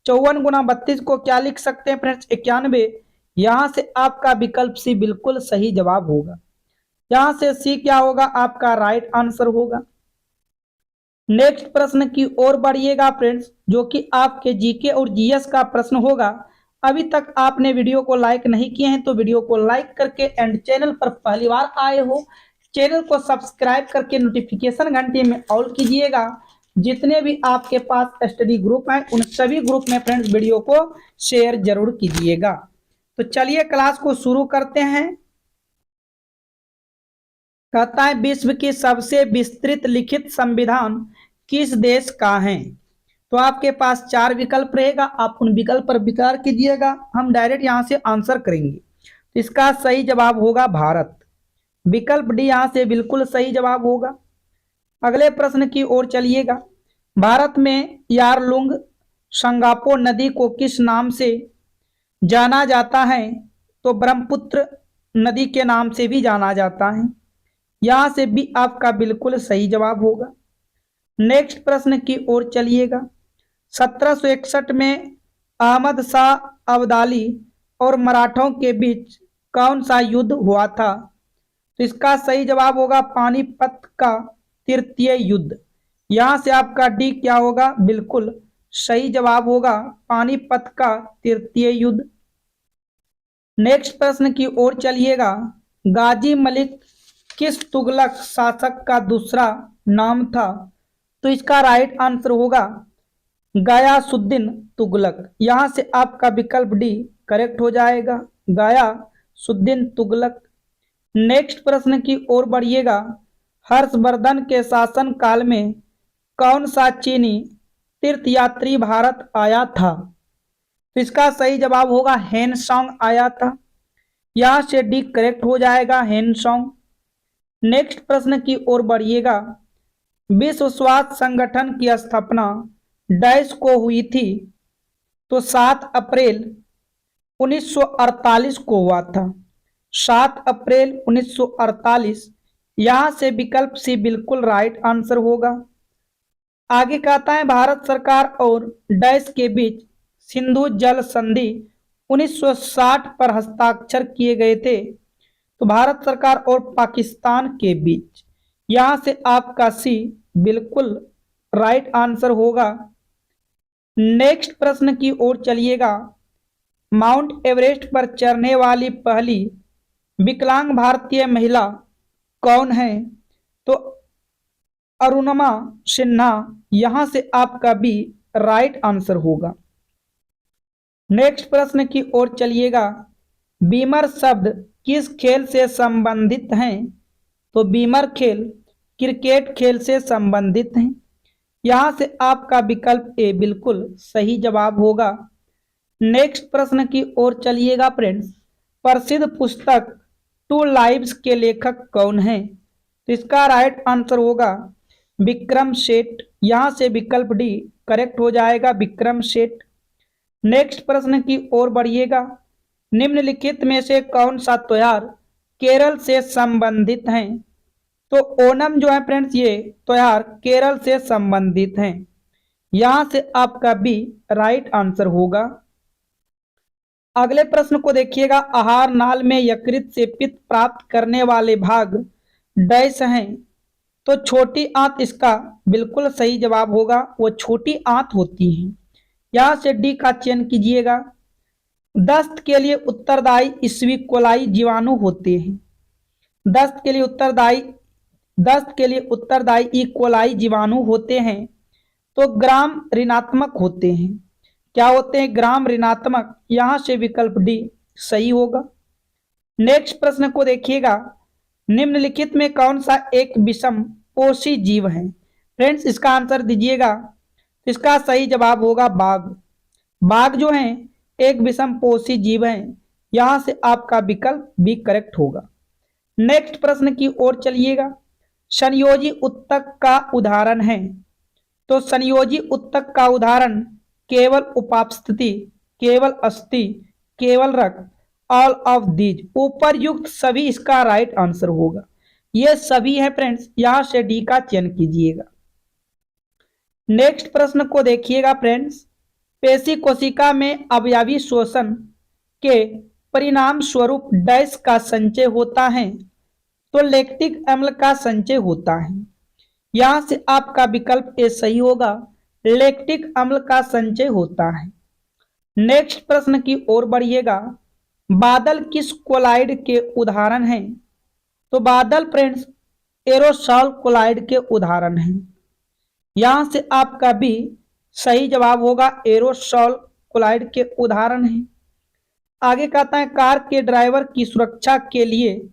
54 गुना 32 को क्या लिख सकते हैं फ्रेंड्स 91। यहाँ से आपका विकल्प सी बिल्कुल सही जवाब होगा। यहाँ से सी क्या होगा आपका राइट आंसर होगा। नेक्स्ट प्रश्न की ओर बढ़िएगा फ्रेंड्स, जो कि आपके जीके और जीएस का प्रश्न होगा। अभी तक आपने वीडियो को लाइक नहीं किए हैं तो वीडियो को लाइक करके एंड चैनल पर पहली बार आए हो चैनल को सब्सक्राइब करके नोटिफिकेशन घंटी में ऑल कीजिएगा। जितने भी आपके पास स्टडी ग्रुप हैं उन सभी ग्रुप में फ्रेंड्स वीडियो को शेयर जरूर कीजिएगा। तो चलिए क्लास को शुरू करते हैं। कहता है विश्व की सबसे विस्तृत लिखित संविधान किस देश का है। तो आपके पास 4 विकल्प रहेगा, आप उन विकल्प पर विचार कीजिएगा। हम डायरेक्ट यहां से आंसर करेंगे। तो इसका सही जवाब होगा भारत। विकल्प डी यहां से बिल्कुल सही जवाब होगा। अगले प्रश्न की ओर चलिएगा। भारत में यारलुंग संगापो नदी को किस नाम से जाना जाता है। तो ब्रह्मपुत्र नदी के नाम से भी जाना जाता है। यहां से भी आपका बिल्कुल सही जवाब होगा। नेक्स्ट प्रश्न की ओर चलिएगा। 1761 में अहमद शाह अब्दाली और मराठों के बीच कौन सा युद्ध हुआ था। तो इसका सही जवाब होगा पानीपत का तृतीय युद्ध। यहां से आपका डी क्या होगा बिल्कुल सही जवाब होगा पानीपत का तृतीय युद्ध। नेक्स्ट प्रश्न की ओर चलिएगा। गाजी मलिक किस तुगलक शासक का दूसरा नाम था। तो इसका राइट आंसर होगा गयासुद्दीन तुगलक। यहां से आपका विकल्प डी करेक्ट हो जाएगा गयासुद्दीन तुगलक। नेक्स्ट प्रश्न की ओर बढ़िएगा। हर्षवर्धन के शासन काल में कौन सा चीनी तीर्थयात्री भारत आया था। तो इसका सही जवाब होगा हेनसोंग आया था। यहां से डी करेक्ट हो जाएगा हेनसोंग। नेक्स्ट प्रश्न की ओर बढ़िएगा। विश्व स्वास्थ्य संगठन की स्थापना डैश को हुई थी। तो 7 अप्रैल 1948 को हुआ था। 7 अप्रैल 1948। यहां से विकल्प सी बिल्कुल राइट आंसर होगा। आगे कहता है भारत सरकार और डैश के बीच सिंधु जल संधि 1960 पर हस्ताक्षर किए गए थे। तो भारत सरकार और पाकिस्तान के बीच। यहां से आपका सी बिल्कुल राइट आंसर होगा। नेक्स्ट प्रश्न की ओर चलिएगा। माउंट एवरेस्ट पर चढ़ने वाली पहली विकलांग भारतीय महिला कौन है। तो अरुणिमा सिन्हा। यहां से आपका भी राइट आंसर होगा। नेक्स्ट प्रश्न की ओर चलिएगा। बीमर शब्द किस खेल से संबंधित हैं। तो बीमर खेल क्रिकेट खेल से संबंधित हैं। यहां से आपका विकल्प ए बिल्कुल सही जवाब होगा। नेक्स्ट प्रश्न की ओर चलिएगा फ्रेंड्स। प्रसिद्ध पुस्तक 2 लाइव्स के लेखक कौन है। तो इसका राइट आंसर होगा विक्रम सेठ। यहां से विकल्प डी करेक्ट हो जाएगा विक्रम सेठ। नेक्स्ट प्रश्न की ओर बढ़िएगा। निम्नलिखित में से कौन सा त्योहार केरल से संबंधित है। तो ओणम जो है फ्रेंड्स ये त्योहार केरल से संबंधित हैं। यहां से आपका भी राइट आंसर होगा। अगले प्रश्न को देखिएगा। आहार नाल में यकृत से पित्त प्राप्त करने वाले भाग डैश हैं। तो छोटी आंत इसका बिल्कुल सही जवाब होगा, वो छोटी आंत होती है। यहां से डी का चयन कीजिएगा। दस्त के लिए उत्तरदायी ईस्वी कोलाई जीवाणु होते हैं। दस्त के लिए उत्तरदायी दस्त के लिए उत्तरदायी ई कोलाई जीवाणु होते हैं, तो ग्राम ऋणात्मक होते हैं। क्या होते हैं? ग्राम ऋणात्मक। यहां से विकल्प डी सही होगा। नेक्स्ट प्रश्न को देखिएगा, निम्नलिखित में कौन सा एक विषम पोषी जीव है? फ्रेंड्स इसका आंसर दीजिएगा। इसका सही जवाब होगा बाघ। बाघ जो है एक विषम पोषी जीव है। यहां से आपका विकल्प बी करेक्ट होगा। नेक्स्ट प्रश्न की ओर चलिएगा, संयोजी उत्तक का उदाहरण है। तो संयोजी उत्तक का उदाहरण केवल उपापस्थिति, केवल अस्थि, केवल रक्त, ऑल ऑफ दीज, ऊपर्युक्त सभी इसका राइट आंसर होगा। ये सभी है फ्रेंड्स, यहां से डी का चयन कीजिएगा। नेक्स्ट प्रश्न को देखिएगा फ्रेंड्स, पेशी कोशिका में अवयवी शोषण के परिणाम स्वरूप डैश का संचय होता है। तो लैक्टिक अम्ल का संचय होता है। यहां से आपका विकल्प ए सही होगा, लैक्टिक अम्ल का संचय होता है। नेक्स्ट प्रश्न की ओर बढ़िएगा, बादल किस कोलाइड के उदाहरण हैं? तो बादल फ्रेंड्स एरोसॉल कोलाइड के उदाहरण हैं। यहां से आपका भी सही जवाब होगा, एरोसॉल कोलाइड के उदाहरण हैं। आगे कहता है, कार के ड्राइवर की सुरक्षा के लिए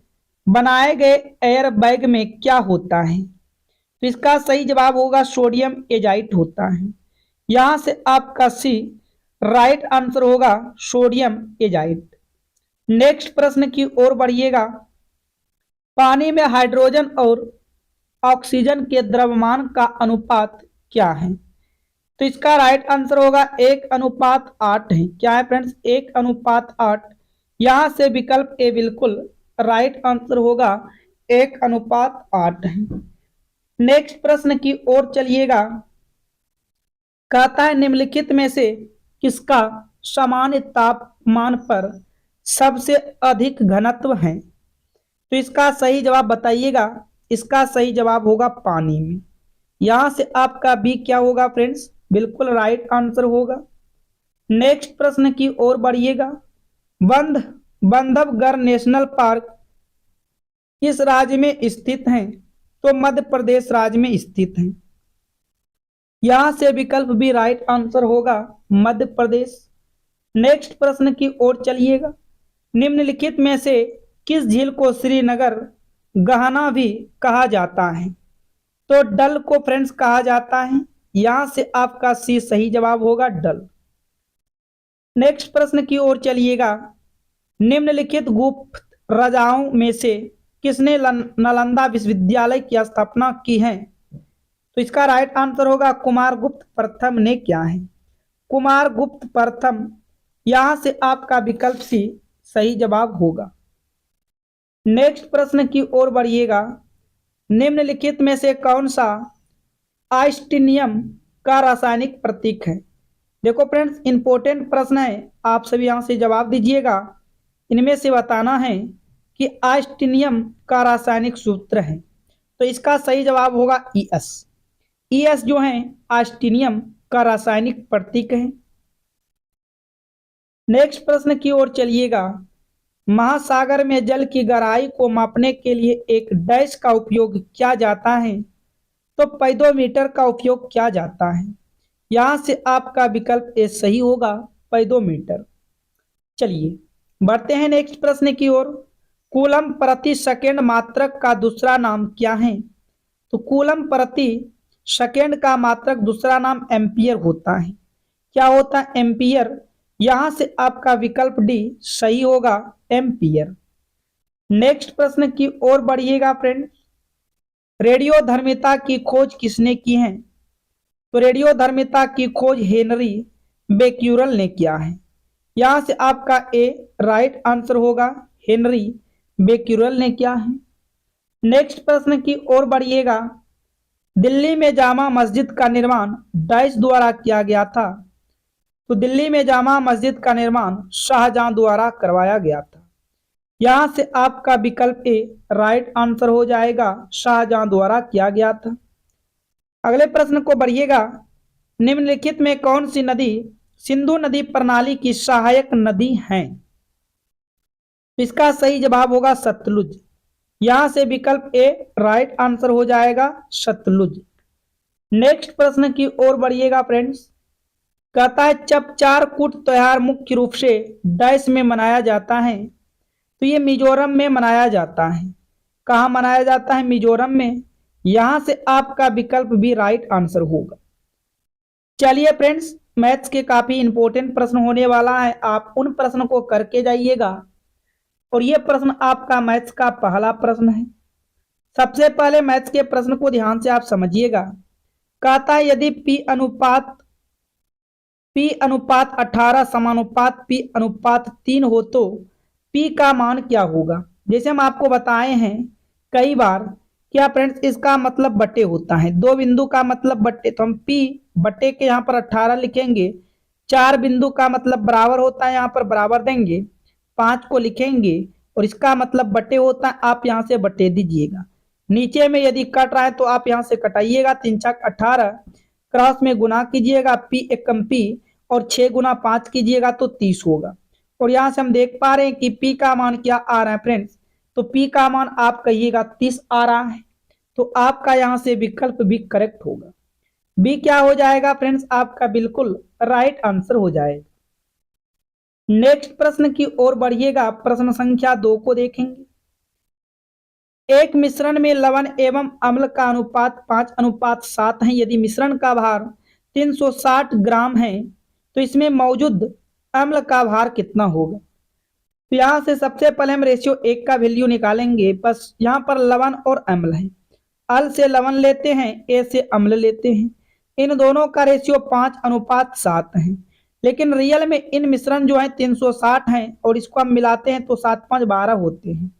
बनाए गए एयर बैग में क्या होता है? तो इसका सही जवाब होगा सोडियम एजाइट होता है। यहां से आपका सी राइट आंसर होगा, सोडियम एजाइट। नेक्स्ट प्रश्न की ओर बढ़िएगा, पानी में हाइड्रोजन और ऑक्सीजन के द्रव्यमान का अनुपात क्या है? तो इसका राइट आंसर होगा 1:8 है। क्या है फ्रेंड्स? 1:8। यहां से विकल्प ए बिल्कुल राइट आंसर होगा, 1:8 है। नेक्स्ट प्रश्न की ओर चलिएगा, कहता है निम्नलिखित में से किसका सामान्य तापमान पर सबसे अधिक घनत्व है? तो इसका सही जवाब बताइएगा। इसका सही जवाब होगा पानी में। यहां से आपका बी क्या होगा फ्रेंड्स? बिल्कुल राइट आंसर होगा। नेक्स्ट प्रश्न की ओर बढ़िएगा, बांधवगढ़ नेशनल पार्क किस राज्य में स्थित है? तो मध्य प्रदेश राज्य में स्थित है। यहां से विकल्प भी राइट आंसर होगा, मध्य प्रदेश। नेक्स्ट प्रश्न की ओर चलिएगा, निम्नलिखित में से किस झील को श्रीनगर गहना भी कहा जाता है? तो डल को फ्रेंड्स कहा जाता है। यहां से आपका सी सही जवाब होगा, डल। नेक्स्ट प्रश्न की ओर चलिएगा, निम्नलिखित गुप्त राजाओं में से किसने नालंदा विश्वविद्यालय की स्थापना की है? तो इसका राइट आंसर होगा, कुमारगुप्त प्रथम ने किया है। कुमारगुप्त प्रथम। यहां से आपका विकल्प सी सही जवाब होगा। नेक्स्ट प्रश्न की ओर बढ़िएगा, निम्नलिखित में से कौन सा आइस्टीनियम का रासायनिक प्रतीक है? देखो फ्रेंड्स इंपॉर्टेंट प्रश्न है, आप सभी यहां से जवाब दीजिएगा। इनमें से बताना है कि आइस्टीनियम का रासायनिक सूत्र है। तो इसका सही जवाब होगा ईएस। ईएस जो है आइस्टीनियम का रासायनिक प्रतीक है। नेक्स्ट प्रश्न की ओर चलिएगा, महासागर में जल की गहराई को मापने के लिए एक डैश का उपयोग किया जाता है? तो पैदोमीटर का उपयोग किया जाता है। यहां से आपका विकल्प ए सही होगा, पैदोमीटर। चलिए बढ़ते हैं नेक्स्ट प्रश्न की ओर, कूलम प्रति सेकेंड मात्रक का दूसरा नाम क्या है? तो कूलम प्रति सेकेंड का मात्रक दूसरा नाम एम्पियर होता है। क्या होता है? एम्पियर। यहां से आपका विकल्प डी सही होगा, एम्पियर। नेक्स्ट प्रश्न की ओर बढ़िएगा फ्रेंड, रेडियोधर्मिता की खोज किसने की है? तो रेडियोधर्मिता की खोज हेनरी बेक्यूरल ने किया है। यहां से आपका ए राइट आंसर होगा, हेनरी बेक्यूरल ने किया है। नेक्स्ट प्रश्न की ओर बढ़िएगा, दिल्ली में जामा मस्जिद का निर्माण डैश द्वारा किया गया था? तो दिल्ली में जामा मस्जिद का निर्माण शाहजहां द्वारा करवाया गया था। यहां से आपका विकल्प ए राइट आंसर हो जाएगा, शाहजहां द्वारा किया गया था। अगले प्रश्न को बढ़िएगा, निम्नलिखित में कौन सी नदी सिंधु नदी प्रणाली की सहायक नदी है? इसका सही जवाब होगा सतलुज। यहां से विकल्प ए राइट आंसर हो जाएगा, सतलुज। नेक्स्ट प्रश्न की ओर बढ़िएगा फ्रेंड्स। कहता है जब चार कूट त्योहार मुख्य रूप से डैश में मनाया जाता है, तो ये मिजोरम में मनाया जाता है। कहाँ मनाया जाता है? मिजोरम में। यहां से आपका विकल्प भी राइट आंसर होगा। चलिए फ्रेंड्स, मैथ्स के काफी इंपॉर्टेंट प्रश्न होने वाला है, आप उन प्रश्न को करके जाइएगा। और ये प्रश्न आपका मैथ्स का पहला प्रश्न है। सबसे पहले मैथ्स के प्रश्न को ध्यान से आप समझिएगा। कहता है यदि P अनुपात 18 समानुपात P अनुपात 3 हो तो P का मान क्या होगा? जैसे हम आपको बताए हैं कई बार, क्या फ्रेंड्स, इसका मतलब बट्टे होता है। दो बिंदु का मतलब बट्टे, तो हम P बट्टे के यहाँ पर 18 लिखेंगे। चार बिंदु का मतलब बराबर होता है, यहाँ पर बराबर देंगे, 5 को लिखेंगे और इसका मतलब बट्टे होता है, आप यहाँ से बट्टे दीजिएगा। नीचे में यदि कट रहा है तो आप यहाँ से कटाइएगा, 3 छक 18, क्रॉस में गुना कीजिएगा, P एकम P, और 6 गुना 5 कीजिएगा तो 30 होगा। और यहाँ से हम देख पा रहे हैं कि P का मान क्या आ रहा है फ्रेंड्स, तो P का मान आप कहिएगा 30 आ रहा है, तो आपका यहाँ से विकल्प भी करेक्ट होगा। बी क्या हो जाएगा फ्रेंड्स? आपका बिल्कुल राइट आंसर हो जाएगा। नेक्स्ट प्रश्न की ओर बढ़िएगा। प्रश्न संख्या 2 को देखेंगे। एक मिश्रण में लवण एवं अम्ल का अनुपात 5:7 है। यदि मिश्रण का भार 360 ग्राम है तो इसमें मौजूद अम्ल का भार कितना होगा? तो यहां से सबसे पहले हम रेशियो 1 का वैल्यू निकालेंगे। बस यहां पर लवण और अम्ल है, अल से लवण लेते हैं, ए से अम्ल लेते हैं। इन दोनों का रेशियो 5:7 है, लेकिन रियल में इन मिश्रण जो है 360 है और इसको हम मिलाते हैं तो 7 5 12 होते हैं।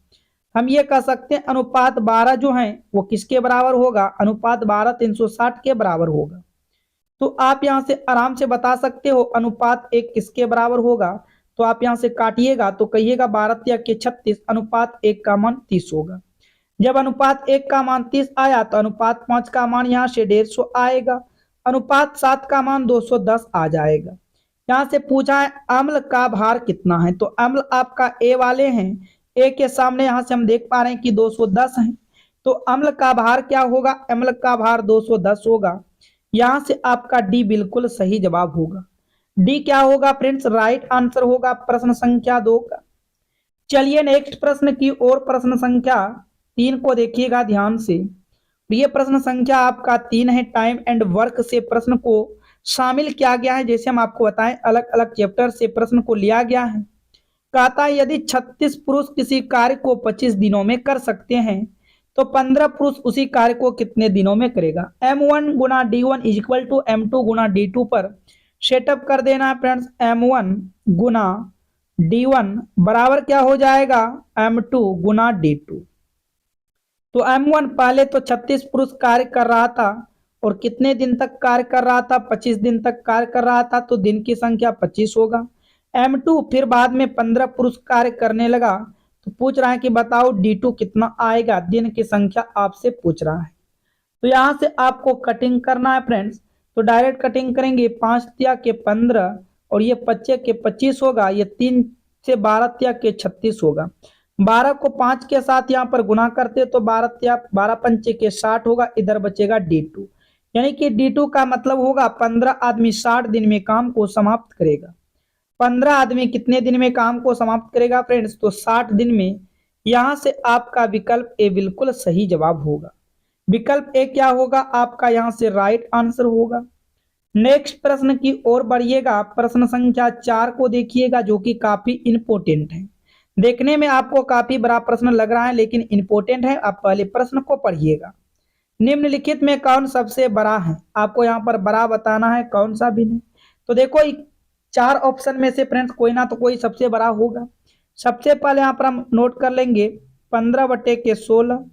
हम ये कह सकते हैं अनुपात 12 जो है वो किसके बराबर होगा? अनुपात 12 360 के बराबर होगा। तो आप यहां से आराम से बता सकते हो अनुपात 1 किसके बराबर होगा। तो आप यहां से काटिएगा तो कहिएगा 12 या के 36, अनुपात 1 का मान 30 होगा। जब अनुपात 1 का मान 30 आया तो अनुपात 5 का मान यहाँ से 150 आएगा, अनुपात 7 का मान 210 आ जाएगा। यहाँ से पूछा है अम्ल का भार कितना है, तो अम्ल आपका ए वाले हैं, ए के सामने यहाँ से हम देख पा रहे हैं कि 210 है, तो अम्ल का भार क्या होगा? अम्ल का भार 210 होगा। यहाँ से आपका डी बिल्कुल सही जवाब होगा। डी क्या होगा फ्रेंड्स? राइट आंसर होगा प्रश्न संख्या 2 का। चलिए नेक्स्ट प्रश्न की ओर। प्रश्न संख्या 3 को देखिएगा ध्यान से। ये प्रश्न संख्या आपका 3 है। टाइम एंड वर्क से प्रश्न को शामिल किया गया है। जैसे हम आपको बताएं अलग अलग चैप्टर से प्रश्न को लिया गया है। कहता है यदि 36 पुरुष किसी कार्य को 25 दिनों में कर सकते हैं तो 15 पुरुष उसी कार्य को कितने दिनों में करेगा? M1 Guna D1 equal to M2 Guna D2 पर सेटअप कर देना है फ्रेंड्स। M1 गुना D1 बराबर क्या हो जाएगा? M2 गुना D2। तो M1 पहले तो 36 पुरुष कार्य कर रहा था और कितने दिन तक कार्य कर रहा था? 25 दिन तक कार्य कर रहा था, तो दिन की संख्या 25 होगा। M2 फिर बाद में 15 पुरुष कार्य करने लगा, तो पूछ रहा है कि बताओ D2 कितना आएगा? दिन की संख्या आपसे पूछ रहा है। तो यहां से आपको कटिंग करना है फ्रेंड्स, तो डायरेक्ट कटिंग करेंगे। 5 तिया के 15 और ये 25 के 25 होगा, ये 3 से 12 तिया के 36 होगा। 12 को 5 के साथ यहाँ पर गुना करते तो 12 तिया 12 पंचे के 60 होगा, इधर बचेगा D2। यानी कि D2 का मतलब होगा 15 आदमी 60 दिन में काम को समाप्त करेगा। 15 आदमी कितने दिन में काम को समाप्त करेगा फ्रेंड्स? तो 60 दिन में। यहां से आपका विकल्प ए बिल्कुल सही जवाब होगा। विकल्प ए क्या होगा? आपका यहां से राइट आंसर होगा। नेक्स्ट प्रश्न की ओर बढ़िएगा। प्रश्न संख्या 4 को देखिएगा, जो कि काफी इंपोर्टेंट है। देखने में आपको काफी बड़ा प्रश्न लग रहा है लेकिन इंपोर्टेंट है। आप पहले प्रश्न को पढ़िएगा। निम्नलिखित में कौन सबसे बड़ा है? आपको यहाँ पर बड़ा बताना है, कौन सा भी नहीं। तो देखो 4 ऑप्शन में से फ्रेंड्स कोई ना तो कोई सबसे बड़ा होगा। सबसे पहले यहाँ पर हम नोट कर लेंगे 15/16,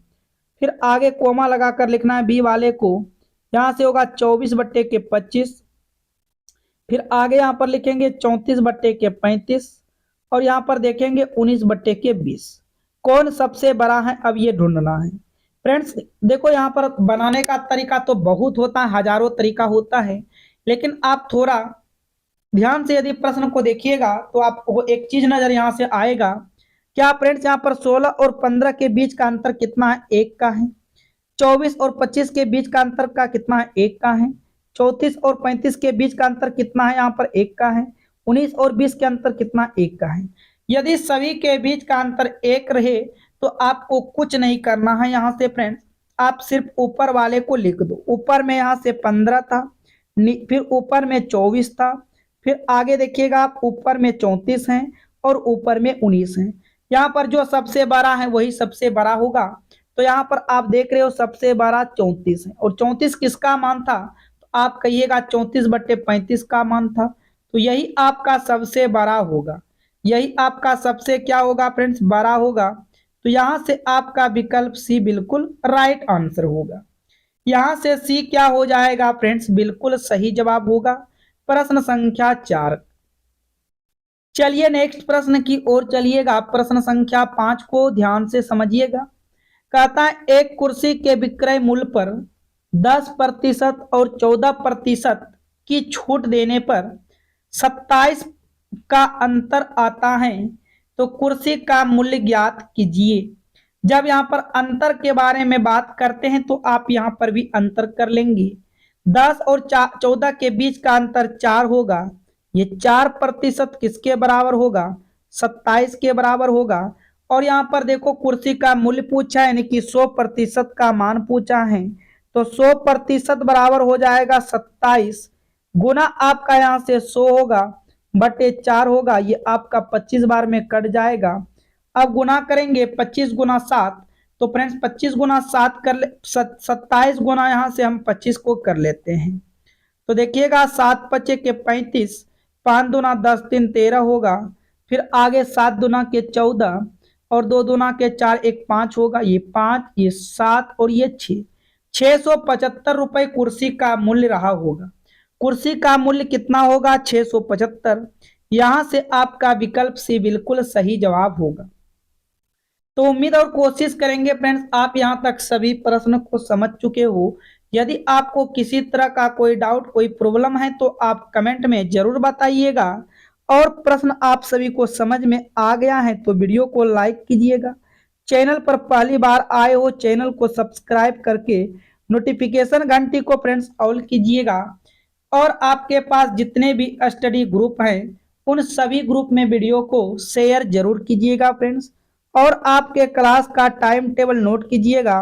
फिर आगे कोमा लगाकर लिखना है बी वाले को। यहाँ से होगा 24/25, फिर आगे यहाँ पर लिखेंगे 34/35 और यहाँ पर देखेंगे 19/20। कौन सबसे बड़ा है अब ये ढूंढना है फ्रेंड्स। देखो यहाँ पर बनाने का तरीका तो बहुत होता है, हजारों तरीका होता है, लेकिन आप थोड़ा ध्यान से यदि प्रश्न को देखिएगा तो आपको एक चीज नजर यहाँ से आएगा। क्या फ्रेंड्स यहाँ पर 16 और 15 के बीच का अंतर कितना है? 1 का है। 24 और 25 के बीच का अंतर का कितना है? 1 का है। 34 और 35 के बीच का अंतर कितना है? यहाँ पर 1 का है। 19 और 20 के अंतर कितना? 1 का है। यदि सभी के बीच का अंतर 1 रहे तो आपको कुछ नहीं करना है। यहाँ से फ्रेंड्स आप सिर्फ ऊपर वाले को लिख दो। ऊपर में यहाँ से 15 था, फिर ऊपर में 24 था, फिर आगे देखिएगा आप ऊपर में 34 है और ऊपर में 19 है। यहाँ पर जो सबसे बड़ा है वही सबसे बड़ा होगा। तो यहाँ पर आप देख रहे हो सबसे बड़ा 34 है और 34 किसका मान था? तो आप कहिएगा 34/35 का मान था। तो यही आपका सबसे बड़ा होगा, यही आपका सबसे क्या होगा फ्रेंड्स? बड़ा होगा। तो यहाँ से आपका विकल्प सी बिल्कुल राइट आंसर होगा। यहाँ से सी क्या हो जाएगा फ्रेंड्स? बिल्कुल सही जवाब होगा। प्रश्न संख्या 4। चलिए नेक्स्ट प्रश्न की ओर चलिएगा। प्रश्न संख्या 5 को ध्यान से समझिएगा। कहता है एक कुर्सी के विक्रय मूल्य पर 10% और 14% की छूट देने पर 27 का अंतर आता है, तो कुर्सी का मूल्य ज्ञात कीजिए। जब यहाँ पर अंतर के बारे में बात करते हैं तो आप यहाँ पर भी अंतर कर लेंगे। 10 और 14 के बीच का अंतर 4 होगा। ये 4% किसके बराबर होगा? 27 के बराबर होगा। और यहाँ पर देखो कुर्सी का मूल्य पूछा है, यानी कि 100% का मान पूछा है। तो 100% बराबर हो जाएगा 27 गुना आपका यहाँ से 100 होगा बटे 4 होगा। ये आपका 25 बार में कट जाएगा। अब गुना करेंगे 25 गुना 7। तो फ्रेंड्स 25 गुना 7 कर ले, 27 गुना यहाँ से हम 25 को कर लेते हैं। तो देखिएगा 7 पचे के 35, 5 दूना 10, 3 13 होगा। फिर आगे 7 दूना के 14 और 2 दूना के 4, 1 5 होगा। ये 5, ये 7 और ये 6। 675 रुपए कुर्सी का मूल्य रहा होगा। कुर्सी का मूल्य कितना होगा? 675। यहां से आपका विकल्प सी बिल्कुल सही जवाब होगा। तो उम्मीद और कोशिश करेंगे फ्रेंड्स आप यहां तक सभी प्रश्न को समझ चुके हो। यदि आपको किसी तरह का कोई डाउट, कोई प्रॉब्लम है तो आप कमेंट में जरूर बताइएगा। और प्रश्न आप सभी को समझ में आ गया है तो वीडियो को लाइक कीजिएगा। चैनल पर पहली बार आए हो चैनल को सब्सक्राइब करके नोटिफिकेशन घंटी को फ्रेंड्स ऑल कीजिएगा। और आपके पास जितने भी स्टडी ग्रुप हैं उन सभी ग्रुप में वीडियो को शेयर जरूर कीजिएगा फ्रेंड्स। और आपके क्लास का टाइम टेबल नोट कीजिएगा।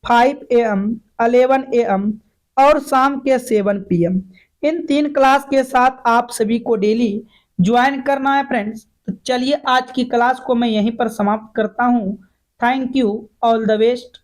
5 AM, 11 AM और शाम के 7 PM इन 3 क्लास के साथ आप सभी को डेली ज्वाइन करना है फ्रेंड्स। तो चलिए आज की क्लास को मैं यहीं पर समाप्त करता हूँ। Thank you, all the best.